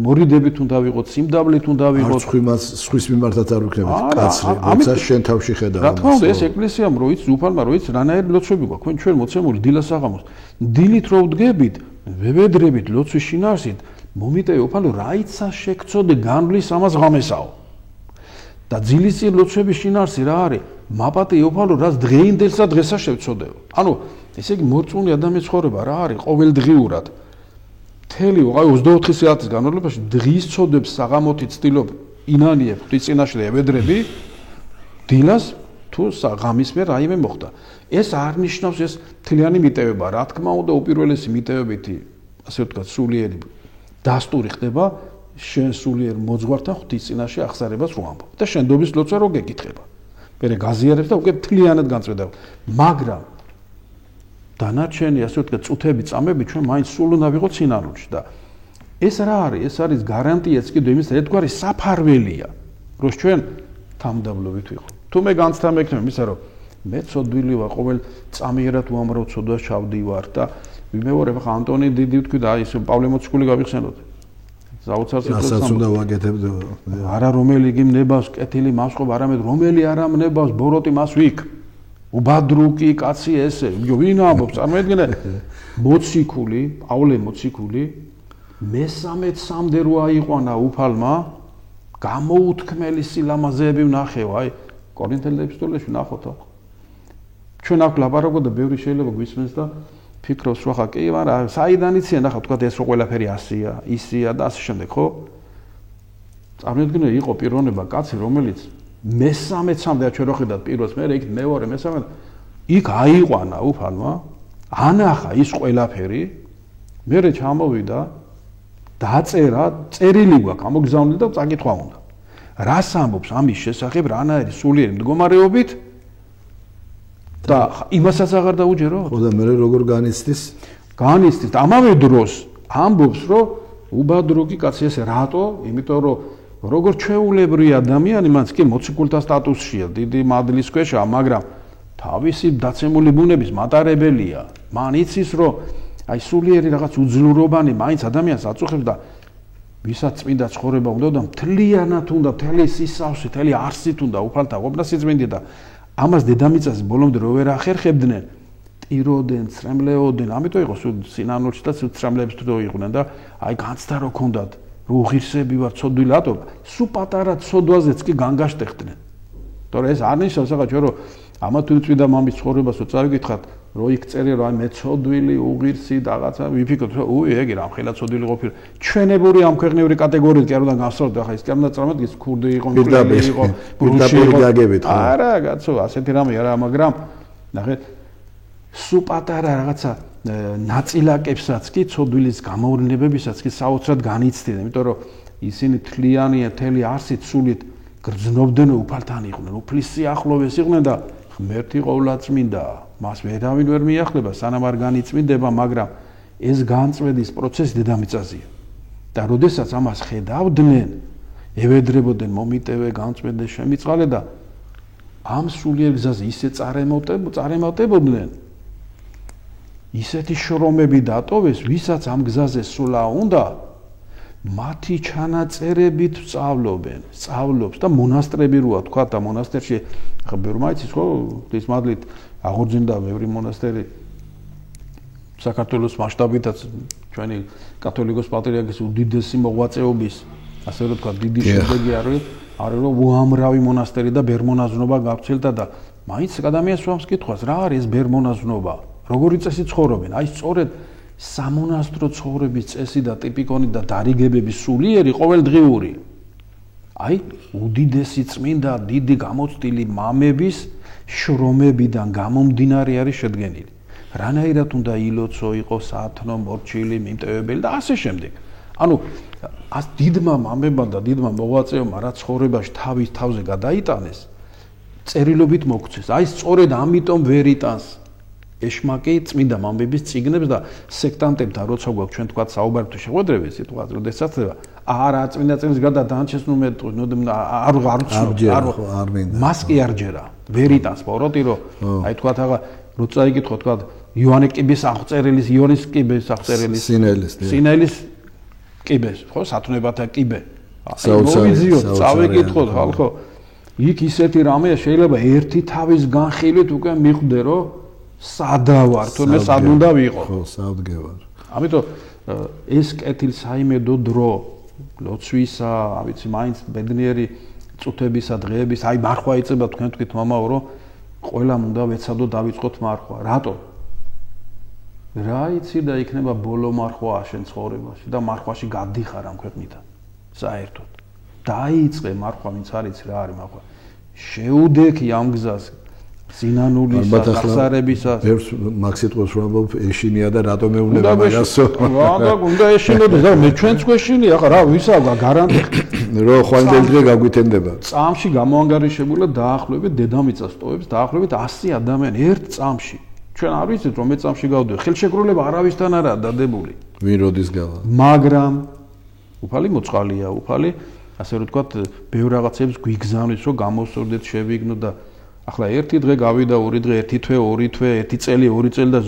მორიდებით უნდა ვიყოთ, სიმდაბლით უნდა ვიყოთ. სხვის მიმართაც არ ვიქნებით კაცრი, როცა შენ თავში ხედავ. რა თქმა უნდა, ეს ეკლესიამ რო იცი, უფალმა რო იცი, რანაირი ლოცვები გვაქვს. ჩვენ მოცემული დილას აღამოს. დილით რო ვდგებით, ვებედრებით ლოცვის შინაარსით, მომიტევი უფალო, რაიცა შეგწოდე განვლის ამას ღამესაო. და ძილისწინ ლოცვების შინაარსი რა არის? მაპატი უფალო, რაც დღეინდელსა დღესა შევწოდეო. ანუ ესე იგი მორწმუნე ადამიანის ცხოვრება რა არის ყოველდღიურად მთელი 24 საათის განმავლობაში დღის წოდებს საღამოთი ცდილობ ინანიებ ღვთისწინაშე და ევედრები დილას თუ ღამის მერ რაიმე მოხდა ეს არ ნიშნავს ეს მთლიანი მიტევება რა თქმა უნდა უპირველესი მიტევებითი ასე ვთქვათ სულიერი დასტური ხდება შენ სულიერ მოძღვართან ღვთისწინაშე აღსარებას რო ამბობ და შენდობის ლოცვა რო გეკითხება მერე გაზიარებს და უკვე მთლიანად განწვედება მაგრამ დანარჩენი ასე ვთქვათ წუთები წამები ჩვენ მაინც სულ უნდა ვიყოთ სინანულში და ეს რა არის ეს არის გარანტიაც კიდევ იმის ერთგვარი საფარველია რომ ჩვენ თამდაბლობით ვიყო თუ მე განცდა მექნება იმისა რომ მე ცოდვილი ვარ ყოველ წამიერად უამრავ ცოდვას ჩავდივარ და ვიმეორებ ხა ანტონი დიდი თქვი და აი ეს პავლე მოციქული გავიხსენოთ საოცარ ასაც უნდა ვაკეთებდე არა რომელი გიმნებას კეთილი მასყობ არამედ რომელი არ ამნებას ბოროტი მას ვიქ უბადრუკი კაცი ესე ვინ ამბობს წარმოედგინე მოციქული პავლე მოციქული მესამე სამდე რო აიყვანა უფალმა გამოუთქმელი სილამაზეები ვნახევა აი კორინთელთა ეპისტოლეში ვნახოთ ჩვენ აქ ლაპარაკობ და ბევრი შეიძლება გვისმენს და ფიქრობს რომ ხა კი მაგრამ საიდან იციან ახლა თქვა ეს რო ყველაფერი ასია ისია და ასე შემდეგ ხო წარმოედგინე იყო პიროვნება კაცი რომელიც მესამე სამდე ჩვენ რო ხედავთ პირველს მე იქ მეორე მესამე იქ აიყვანა უფალმა ანახა ის ყველაფერი მე ჩამოვიდა დაწერა წერილი გვაქვს ამოგზავნილი და წაკითხვა უნდა რას ამბობს ამის შესახებ რანაირი სულიერი მდგომარეობით და იმასაც აღარ დაუჯერო ხო და მე როგორ განიცდის და ამავე დროს ამბობს რომ უბადრუკი კაცი ესე რატო იმიტომ რომ როგორ ჩვეულებრივი ადამიანი მანც კი მოციქულთა სტატუსშია დიდი მადლის ქვეშაა მაგრამ თავისი დაცემული ბუნების მატარებელია მან იცის რომ აი სულიერი რაღაც უძლურობანი მაინც ადამიანს აწუხებს და ვისაც წმინდა ცხოვრება უნდა და მთლიანად უნდა მთელი სისავსით მთელი არსით უნდა უფალთა ყოფნა სიწმინდე და ამას დედამიწაზე ბოლომდე რო ვერ ახერხებდნენ ტიროდნენ ცრემლეოდნენ ამიტომ იყო სინანულში და ცრემლებს თუ იყვნენ და აი განცდა რო ქონდათ რო ღირსები ვარ ცოდვილი ატო სუ პატარა ცოდვაზეც კი განგაშტეხდნენ თორე ეს არ ნიშნავს ახლა ჩვენ რომ ამა თუ წმინდა მამის ცხოვრებას რო წავიკითხათ რო იქ წერია რომ აი მე ცოდვილი უღირსი რაღაცა ვიფიქროთ რომ უი ეგ რა მხელა ცოდვილი ყოფილი ჩვენებური ამ ქვეყნიური კატეგორიით კი არ უნდა გავსწავლოთ ახლა ის კი არ უნდა წარმოვიდგინოთ ქურდი იყო მკლები იყო ბურში იყო გაგებით ხო არა კაცო ასეთი რამე არა მაგრამ ნახეთ სუ პატარა რაღაცა ნაწილაკებსაც კი ცოდვილის გამოვლენებებისაც კი საოცრად განიცდიდნენ იმიტომ რომ ისინი თლიანია თელი არსით სულით გრძნობდნენ უფალთან იყვნენ უფლის სიახლოვეს იყვნენ და ღმერთი ყოვლადწმინდა მას ვერავინ ვერ მიახლება სანამ არ განიწმინდება მაგრამ ეს განწმენდის პროცესი დედამიწაზეა და როდესაც ამას ხედავდნენ ევედრებოდნენ მომიტევე განწმენდეს შემიწყალე და ამ სულიერ გზაზე ისე წარემატებოდნენ ისეთი შრომები დატოვეს ვისაც ამ გზაზე სულა უნდა მათი ჩანაწერებით სწავლობს და მონასტრები როა თქვა და მონასტერში ხა ბერმაიცის ხო ის მადლით აღორძინდა ბევრი მონასტერი საქართველოს მასშტაბითაც ჩვენი კათოლიკოს პატრიარქის უდიდესი მოღვაწეობის ასე რომ თქვა დიდი შედეგი არის რომ უამრავი მონასტერი და ბერმონაზნობა გავრცელდა და მაინც ადამიანს ვამს კითხვას რა არის ეს ბერმონაზნობა როგორი წესი ცხოვრობენ აი სწორედ სამონასტრო ცხოვრების წესი და ტიპიკონი და დარიგებების სულიერი ყოველდღიური აი უდიდესი წმინდა დიდი გამოცდილი მამების შრომებიდან გამომდინარე არის შედგენილი რანაირად უნდა ილოცო იყო სათნო მორჩილი მიმტევებელი და ასე შემდეგ ანუ ას დიდმა მამებმა და დიდმა მოღვაწეებმა რა ცხოვრებაში თავის თავზე გადაიტანეს წერილობით მოგცეს აი სწორედ ამიტომ ვერ იტანს ეშმაკი წმინდა მამების წიგნებს და სექტანტებთან როცა გვაქვს ჩვენ თქვა საუბარი თუ შეხვედრები სიტუაცია როდესაც ხდება არა წმინდა წიგნის გარდა დანარჩენს ნუ მე არ მას კი არ ჯერა ვერ იტანს პოროტი რომ აი თქვა აღა როცა იკითხო თქვა იოანე კიბის აღწერილის იონის კიბის აღწერილის სინელის კიბეს ხო სათნოებათა კიბე მოვიძიოთ წავიკითხოთ ხალხო იქ ისეთი რამეა შეიძლება ერთი თავის განხილვით უკვე მიხვდე რომ სადავარ თორემ სად უნდა ვიყო ხო სავდგე ვარ ამიტომ ეს კეთილსაიმედო დრო ლოცვისა ავიცი მაინც ბედნიერი წუთებისა დღეების აი მარხვა იწება თქვენ თქვით მამაო რომ ყველამ უნდა ვეცადო დავიწყოთ მარხვა რატო რა იცი და იქნება ბოლო მარხვა შენ ცხოვრებაში და მარხვაში გადიხარ ამ ქვეყნიდან საერთოდ დაიწყე მარხვა ვინც არის რა არის მარხვა შეუდექი ამ გზას სინანულისას აღსარებისას ერთ მაქსიტყვებს რომ ამბობ ეშინია და რატომ ეუბნება მაგასო რა უნდა ეშინოდეს და მე ჩვენც გვეშინია ხა რა ვისა გარანტი რო ხვალინდელი დღე გაგვითენდება წამში გამოანგარიშებულა დაახლოებით დედამიწას ტოვებს დაახლოებით 100 ადამიანი ერთ წამში ჩვენ არ ვიცით რომ მე წამში გავდივარ ხელშეკრულება არავისთან არაა დადებული ვინ როდის გავა მაგრამ უფალი მოწყალია უფალი ასე რომ ვთქვათ ბევრ რაღაცებს გვიგზავნის რომ გამოსწორდეთ შევიგნო და ახლა ერთი დღე გავიდა ორი დღე ერთი თვე ორი თვე ერთი წელი ორი წელი და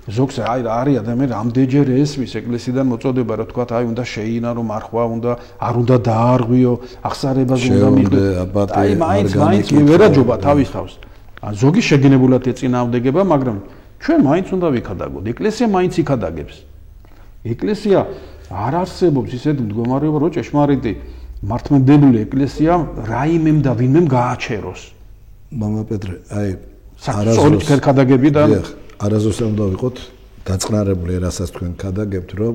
ზოგს აი რა არის ადამიანი რამდენჯერ ესმის ეკლესიიდან მოწოდება რა თქვა აი უნდა შეინარო მარხვა უნდა არ უნდა დაარღვიო აღსარებაზე უნდა მიხვდეთ აი მაინც მივერაჯობა თავის თავს ზოგი შეგინებულად ეწინააღმდეგება მაგრამ ჩვენ მაინც უნდა ვიქადაგოთ ეკლესია მაინც იქადაგებს ეკლესია არ არსებობს ისეთი მდგომარეობა რომ ჭეშმარიტი მართლმადიდებელი ეკლესია რაიმემ და ვინმემ გააჩეროს მამა პეტრე აი არასწორი ქადაგებიდან არასდროს უნდა ვიყოთ დაწყნარებული რასაც თქვენ ქადაგებთ რომ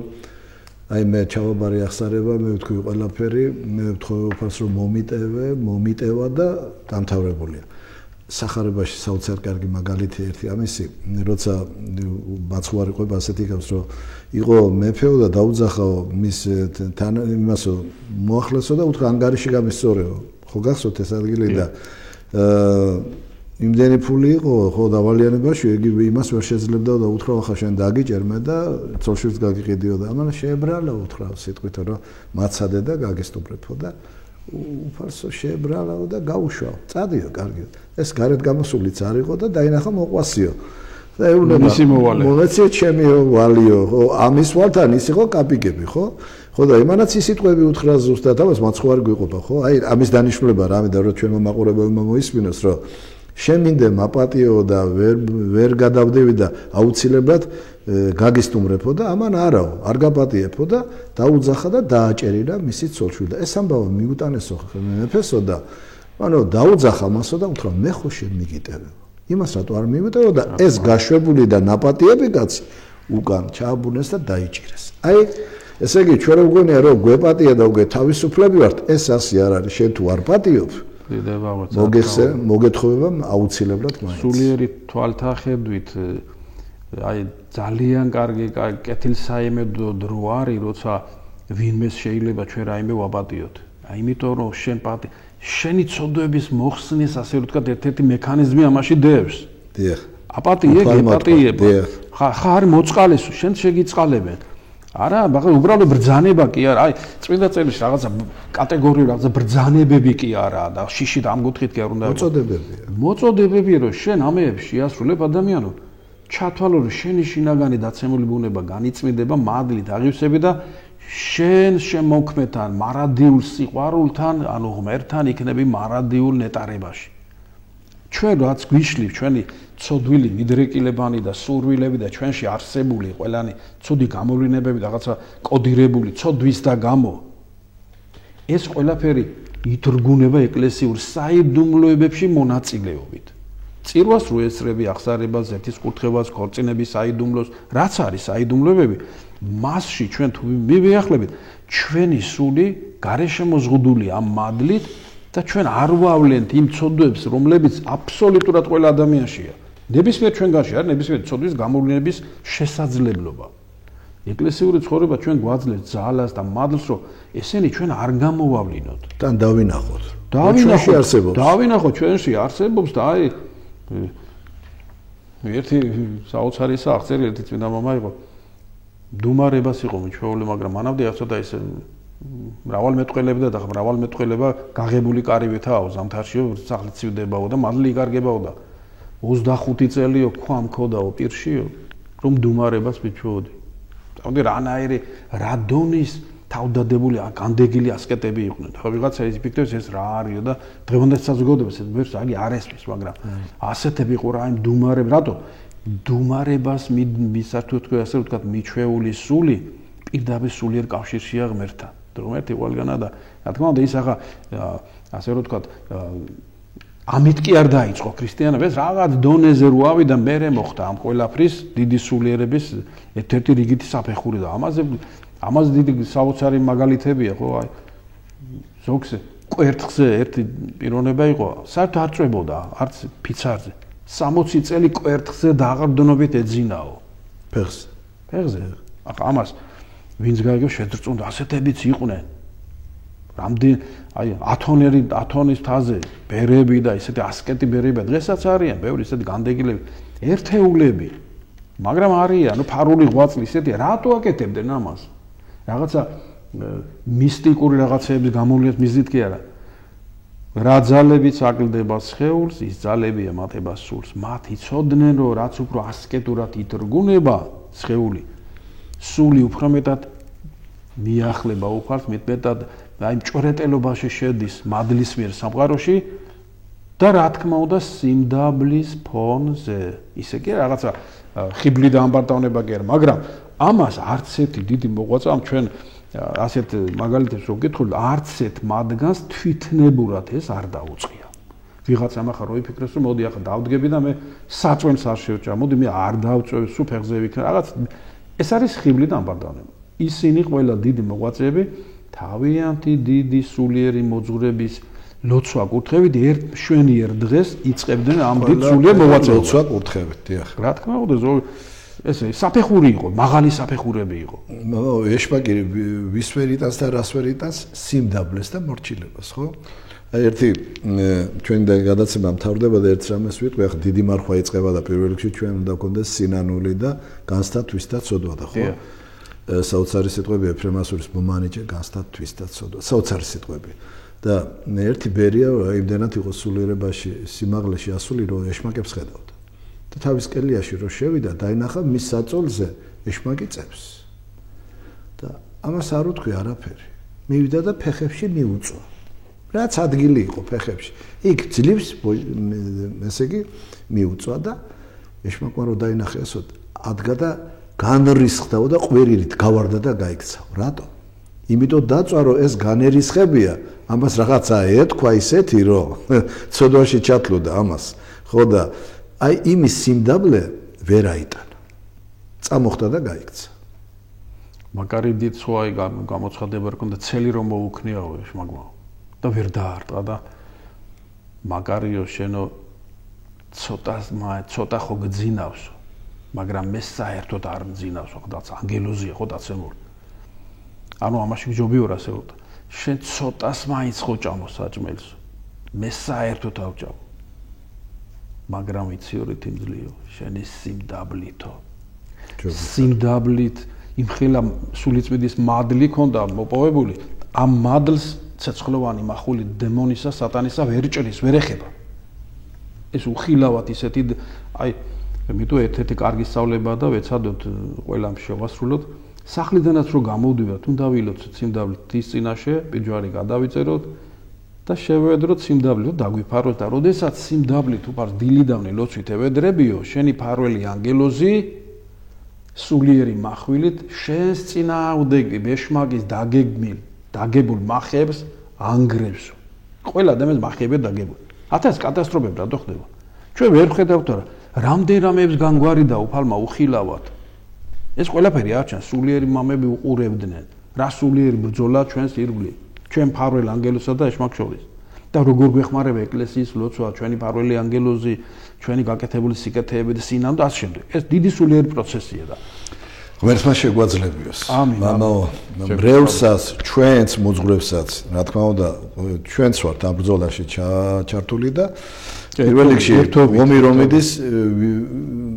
აი მე ჩავაბარი ახსარება მე ვთქვი ყველაფერი მე ვთხოვე უფალს რომ მომიტევა და დამთავრებულია სახარებაში საოცარ კარგი მაგალითი ერთი ამისი როცა ბაცხვარი ყვება ასეთი გავს რომ იყო მეფეო და დაუძახაო მის თან იმასო მოახლესო და უთხრა ანგარიში გამისწორეო ხო გახსოვთ ეს ადგილი და იმდენი ფული იყო ხო დავალიანებაში იგი იმას ვერ შეძლებდა და უთხრა ახლა შენ დაგიჭერმე და ცოლშიც გაგიყიდიო და ამან შეებრალა უთხრა სიტყვით რომ მაცადე და გაგესტუმრებო და უფალსო შეებრალაო და გაუშვაო წადიო კარგი ეს გარეთ გამოსულიც არ იყო და დაინახა მოყვასიო და ეუბნება მომეცე ჩემიო ვალიო ხო ამის ვალთან ის იყო კაპიკები ხო ხო და იმანაც ის სიტყვები უთხრა ზუსტად ამას მაცხვარი გვიყოფა ხო აი ამის დანიშნულება რა მინდა რომ ჩვენმა მაყურებელმა მოისმინოს რომ შემინდე მაპატიო და ვერ გადავდები და აუცილებლად გაგისტუმრებო და ამან არაო არ გაპატიებო და დაუძახა და დააჭერილა მისი ცოლშვილი და ეს ამბავი მიუტანესო მეფესო და ანუ დაუძახა მასო და უთხრა მე ხო შემიგიტევო იმას რატო არ მივიტევო და ეს გაშვებული და ნაპატიები კაცი უკან ჩააბუნეს და დაიჭირეს აი ესე იგი ჩვენ რო გვგონია რომ გვეპატია და უკვე თავისუფლები ვართ ეს ასე არ არის შენ თუ არ პატიობ მოგეთხოვება აუცილებლად მაინც სულიერი თვალთახედვით აი ძალიან კარგი კეთილსაიმედო დრო არის როცა ვინმეს შეიძლება ჩვენ რაიმე ვაპატიოთ აი იმიტომ რომ შენ შენი ცოდვების მოხსნის ასე ვთქვათ ერთ-ერთი მექანიზმი ამაში დევს დიახ აპატიე გეპატიება ხარ მოწყალესო შენ შეგიწყალებენ არა მაგრამ უბრალოდ ბრძანება კი არა აი წმინდა წერილში რაღაცა კატეგორიული რაღაცა ბრძანებები კი არა და შიშით ამ კუთხით კი არ უნდა მოწოდებებია რომ შენ ამეებს შეასრულებ ადამიანო ჩათვალო რომ შენი შინაგანი დაცემული ბუნება განიწმინდება მადლით აღივსები და შენ შემოქმედთან მარადიულ სიყვარულთან ანუ ღმერთთან იქნები მარადიულ ნეტარებაში ჩვენ რაც გვიშლივ ჩვენი ცოდვილი მიდრეკილებანი და სურვილები და ჩვენში არსებული ყველანი ცუდი გამოვლინებები რაღაცა კოდირებული ცოდვის და გამო ეს ყველაფერი ითრგუნება ეკლესიურ საიდუმლოებებში მონაწილეობით წირვას რო ესწრები აღსარებას ზეთის კურთხევას ქორწინების საიდუმლოს რაც არის საიდუმლოებები მასში ჩვენ თუ მივიახლებით ჩვენი სული გარეშე მოზღუდული ამ მადლით და ჩვენ არ ვავლენთ იმ ცოდვებს რომლებიც აბსოლუტურად ყველა ადამიანშია ნებისმიერ ჩვენგანში არის ნებისმიერ ცოდვის გამოვლენების შესაძლებლობა ეკლესიური ცხოვრება ჩვენ გვაძლევს ძალას და მადლს რომ ესენი ჩვენ არ გამოვავლინოთ თან დავინახოთ დავინახოთ ჩვენში არსებობს და აი ერთი საოცარისა აღწერილი ერთი წმინდა მამა იყო დუმარებას იყო მიჩვეული მაგრამ მანამდე ახსოვდა ეს მრავალმეტყველებდა და მრავალმეტყველება გაღებული კარივითაა ზამთარშიო სახლით ცივდებაო და მადლი იკარგებაო და 25 წელიო ქვა მქოდაო პირშიო რომ დუმარებას მიჩვეოდი ამიტომ რანაირი რადონის თავდადებული განდეგილი ასკეტები იყვნენ ხო ვიღაცა ის ფიქრობს ეს რა არისო და დღევანდელ საზოგადოებას ეს ბევრს აგი არ ესმის მაგრამ ასეთები იყო რა იმ დუმარებ რატო დუმარებას მისართვით თქვენ ასე ვთქვათ მიჩვეული სული პირდაპირ სულიერ კავშირშია ღმერთთან ღმერთი ყველგანა და რა თქმა უნდა ის ახლა ასე რომ ვთქვათ ამით კი არ დაიწყო ქრისტიანობა, ეს რაღაც დონეზე რო ავიდა, მერე მოხდა ამ ყველაფრის დიდი სულიერების ერთ-ერთი რიგითი საფეხური და ამაზე დიდი საოცარი მაგალითებია, ხო, აი ზოგს კვერთხზე ერთი პიროვნება იყო, საერთოდ არ წვებოდა, არც ფიცარზე. 60 წელი კვერთხზე დააღრდნობით ეძინაო. ფეხზე. ახლა ამას ვინც გაიგო შედრწმუნდა, ასეთებიც იყვნენ. რამდენი აი 10 ათონის თაზე ბერები და ისეთი ასკეტი ბერები დღესაც არიან, ბევრი ისეთი განდეგილები, ერთეულები. მაგრამ არიან, ფარული ღვაწლი ისეთია, რატო აკეთებდნენ ამას? რაღაცა მისტიკური რაღაცეების გამოვლენით მიზნით კი არა. რა ძალებიც აკლდება სხეულს, ის ძალები ემატება სულს. მათ იცოდნენ, რომ რაც უფრო ასკეტურად ითრგუნება სხეული, სული უფრო მეტად მიახლება უფალს, მეტად აი მჭვრეტელობაში შედის მადლის მიერ სამყაროში და რა თქმა უნდა სიმდაბლის ფონზე. ისე კი რაღაცა ხიბლი და ამბარტავნება კი არა, მაგრამ ამას არც ერთი დიდი მოღვაწე ამ ჩვენ ასეთ მაგალითებს რო ვკითხულობთ, არც ერთ მათგანს თვითნებურად ეს არ დაუწყია. ვიღაცამ ახლა რო იფიქრეს, რომ მოდი ახლა დავდგები და მე საწვენს არ შევჭამ, მოდი მე არ დავწვევ, სულ ფეხზე ვიქნა, რაღაც ეს არის ხიბლი და ამბარტავნება. ისინი ყველა დიდი მოღვაწეები თავიანთი დიდი სულიერი მოძღვრების ლოცვა კურთხევით ერთ მშვენიერ დღეს იწყებდნენ ამ დიდ სულიერ მოღვაწეობას. ლოცვა კურთხევით, დიახ. რა თქმა უნდა, ესე საფეხური იყო, მაღალი საფეხურები იყო. ეშმაკი ვის ვერ იტანს და რას ვერ იტანს? სიმდაბლეს და მორჩილებას, ხო? აი ერთი ჩვენ და გადაცემა მთავრდება და ერთ რამეს ვიტყვი, ახლა დიდი მარხვა იწყება და პირველ რიგში ჩვენ უნდა გქონდეს სინანული და განსთა თვის და ცოდვა და ხო? საოცარი სიტყვები ეფრემასურის მომანიჭე განსთა თვის და ცოდვა. საოცარი სიტყვები. და ერთი ბერია იმდენად იყო სულიერებაში, სიმაღლეში ასული, რომ ეშმაკებს ხედავდა. და თავის კელიაში რო შევიდა, დაინახა მის საწოლზე ეშმაკი წევს. და ამას არ უთქვი არაფერი. მივიდა და ფეხებში მიუწვა. რაც ადგილი იყო ფეხებში. იქ ძლივს ესე იგი მიუწვა და ეშმაკმა რო დაინახა ესო ადგა და განრისხდა და ყვირილით გავარდა და გაიქცა. რატო? იმიტომ დაწვა რომ ეს განერისხებია, ამას რაღაცა ეთქვა ისეთი რომ ცოდვაში ჩათლოდა ამას. ხო და აი იმის სიმდაბლე ვერ აიტანა. წამოხდა და გაიქცა. მაგარი დიდ სვაი გამოცხადება რქონდა ცელი რომ მოუქნიაო ეშმაკმა და ვერ დაარტყა და მაგარიო შენო ცოტა ხო გძინავსო, მაგრამ მე საერთოდ არ მძინავს, ხოდაც ანგელოზია ხო დაცემული. ანუ ამაში გჯობიორ ასე ვთქვა. შენ ცოტას მაინც ხო ჭამო საჭმელს. მე საერთოდ ავჭამ. მაგრამ იციო რითი მძლიო, შენი სიმდაბლითო. სიმდაბლით იმხელა სულიწმიდის მადლი ქონდა მოპოვებული, ამ მადლს ცეცხლოვანი מחული დემონისა, სატანისა ვერ ჭრის, ვერ ეხება. ეს უხილავად ისეთი აი მითო ერთ-ერთი კარგი სწავლება და ვეცადოთ ყველამ შევასრულოთ. სახლიდანაც რო გამოვდივართ, უნდა ვილოცოთ სიმდაბლით ის წინაშე, პიჯვარი გადავიწეროთ და შევედროთ სიმდაბლით, დაგვიფაროთ და როდესაც სიმდაბლით უპარს დილიდავნე ლოცვით ევედრებიო, შენი ფარველი ანგელოზი სულიერი מחვილით შენს წინააღმდეგ ეშმაკის დაგებულ მახებს ანგრევს. ყველა ადამიანს მახები დაგებული. ათას კატასტროფები რატო ხდება? ჩვენ ვერ ხედავთ რა, რამდენამეებს განგვარიდა უფალმა უხილავად. ეს ყველაფერი არ ჩანს, სულიერი მამები უყურებდნენ. რა სულიერი ბრძოლა ჩვენს ირგვლივ, ჩვენ ფარველ ანგელოზსა და ეშმაკს შორის. და როგორ გვეხმარება ეკლესიის ლოცვა, ჩვენი ფარველი ანგელოზი, ჩვენი გაკეთებული სიკეთეები და სინამ და ასე შემდეგ. ეს დიდი სულიერი პროცესია და ღმერთმა შეგვაძლებიოს. ამინ. მრევლსაც, ჩვენს მოძღვრებსაც, რა თქმა უნდა, ჩვენც ვართ ამ ბრძოლაში ჩართული და პირველ რიგში ომი რომიდის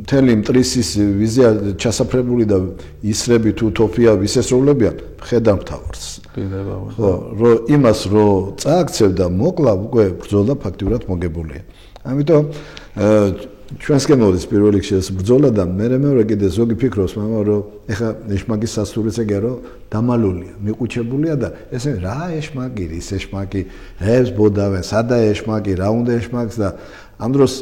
მთელი მტრისის ვიზია ჩასაფრებული და ისრებით უთოფია ვისესრულებიან ხედამთავარს. ხო, რომ იმას რო წააქცევ და მოკლა, უკვე ბრძოლა ფაქტიურად მოგებულია. ამიტომ ჩვენს გემოვდეს პირველ რიგში ეს ბრძოლა და მეორე კიდე ზოგი ფიქრობს, მამა რომ ეხა ეშმაკის სასტურიც ეგია რომ დამალულია, მიყუჩებულია და ესე რა ეშმაკი, ის ეშმაკი, რევს ბოდავენ, სადა ეშმაკი, რა უნდა ეშმაკს და ამ დროს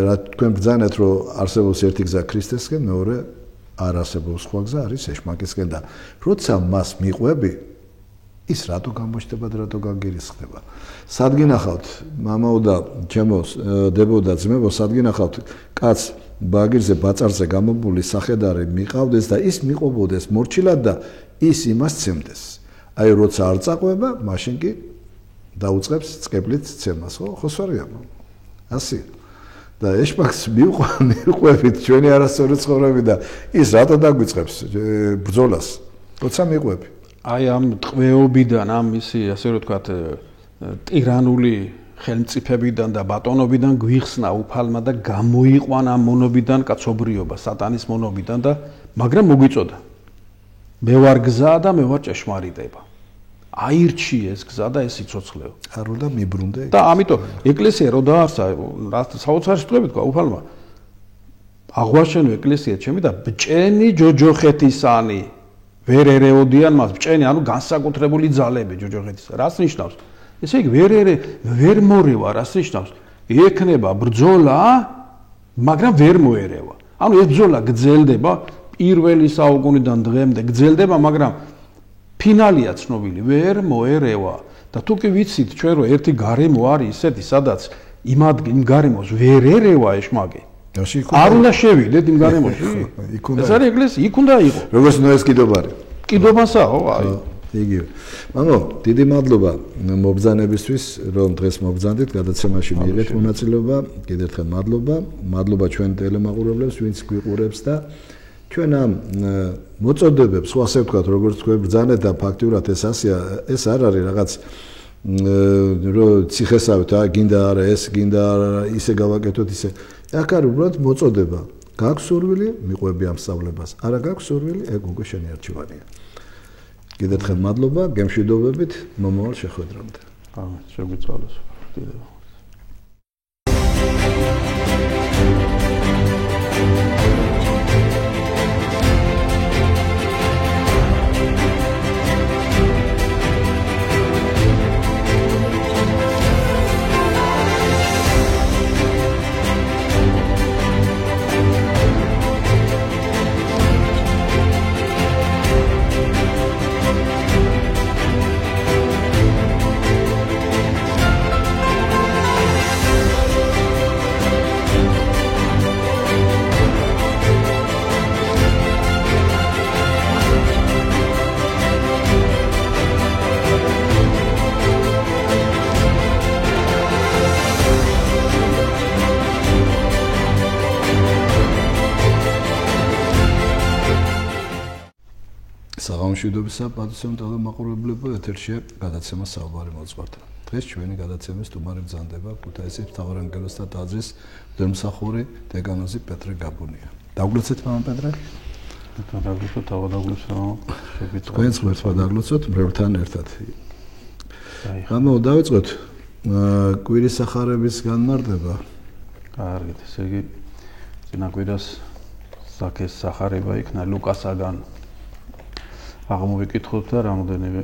რა თქვენ ბრძანეთ რომ არსებობს ერთი გზა ქრისტესკენ, მეორე არ არსებობს სხვა გზა არის ეშმაკისკენ და როცა მას მიყვები ის რატო გამოჩნდება და რატო გაგირისხდება. სად გინახავთ მამაო და ჩემო დებო და ძმებო, სად გინახავთ კაც ბაგირზე ბაწარზე გამობული სახედარი მიყავდეს და ის მიყვებოდეს მორჩილად და ის იმას ცემდეს. აი როცა არ წაყვება, მაშინ კი დაუწყებს წყებლით ცემას, ხო სვარია? ასე. და ეშპაკს მიყვებით ჩვენი არასწორი ცხოვრები და ის რატო დაგვიწყებს ბრძოლას? როცა მიყვები. აი ამ ტყვეობიდან, ამ ისი, ასე რომ ვთქვათ, ტირანული ხელმწიფებიდან და ბატონობიდან გვიხსნა უფალმა და გამოიყვანა ამ მონობიდან კაცობრიობა, სატანის მონობიდან და მაგრამ მოგვიწოდა. მე ვარ გზა და მე ვარ ჭეშმარიტება. აირჩიე ეს გზა და ეს სიცოცხლეო. არ უნდა მიბრუნდე. და ამიტომ ეკლესია რო დაარსა, საოცარი სიტყვები თქვა უფალმა. აღვაშენო ეკლესია ჩემი და ბჭენი ჯოჯოხეთისანი ვერ ერეოდიან მას, ბჭენი, ანუ განსაკუთრებული ძალები ჯოჯოხეთის. რას ნიშნავს? ესე იგი ვერ მორევა, რას ნიშნავს? ექნება ბრძოლა, მაგრამ ვერ მოერევა. ანუ ეს ბრძოლა გრძელდება პირველი საუკუნიდან დღემდე გრძელდება, მაგრამ ფინალია ცნობილი, ვერ მოერევა. და თუ კი ვიცით ჩვენ რომ ერთი გარემო არის ისეთი, სადაც იმ გარემოს ვერ ერევა ეშმაკი. არ უნდა შევიდეთ იმ გარემოში. ეს არის ეკლესია, იქ უნდა იყო. როგორც ნოეს კიდობარი. კიდობასაო, აი. იგივე. მამო, დიდი მადლობა მობრძანებისთვის, რომ დღეს მობრძანდით, გადაცემაში მიიღეთ მონაწილეობა. კიდევ ერთხელ მადლობა. მადლობა ჩვენ ტელემაყურებლებს, ვინც გვიყურებს და ჩვენ ამ მოწოდებებს, ხო ასე ვთქვათ, როგორც თქვენ ბრძანეთ და ფაქტიურად ეს ასეა, ეს არ არის რაღაც რომ ციხესავით, გინდა არა ეს, გინდა არა ისე გავაკეთოთ ისე. აქ არის უბრალოდ მოწოდება. გაქვს სურვილი, მიყვები ამ სწავლებას. არა გაქვს სურვილი, ეგ უკვე შენი არჩევანია. კიდევ ერთხელ მადლობა, გემშვიდობებით, მომავალ შეხვედრამდე. შეგვიწვალოს. დიდება. საღამოშვიდობისა პატივისცემ ტელემაყურებლებო, ეთერშია გადაცემა საუბარი მოძღვართან. დღეს ჩვენი გადაცემის სტუმარი ბრძანდება ქუთაისის მთავარანგელოზთა ტაძრის მღვდელმსახური დეკანოზი პეტრე გაბუნია. დაგლოცეთ მამა პეტრე? დაგლოცოთ, დავადაგლოცო, შეგვიძლია. თქვენს ღმერთმა დაგლოცოთ მრევლთან ერთად. მამა, დავიწყოთ კვირის სახარების განმარტება. კარგით, ესე იგი წინა კვირას საქეს სახარება იქნა ლუკასაგან. აღმოვიკითხოთ და რამოდენიმე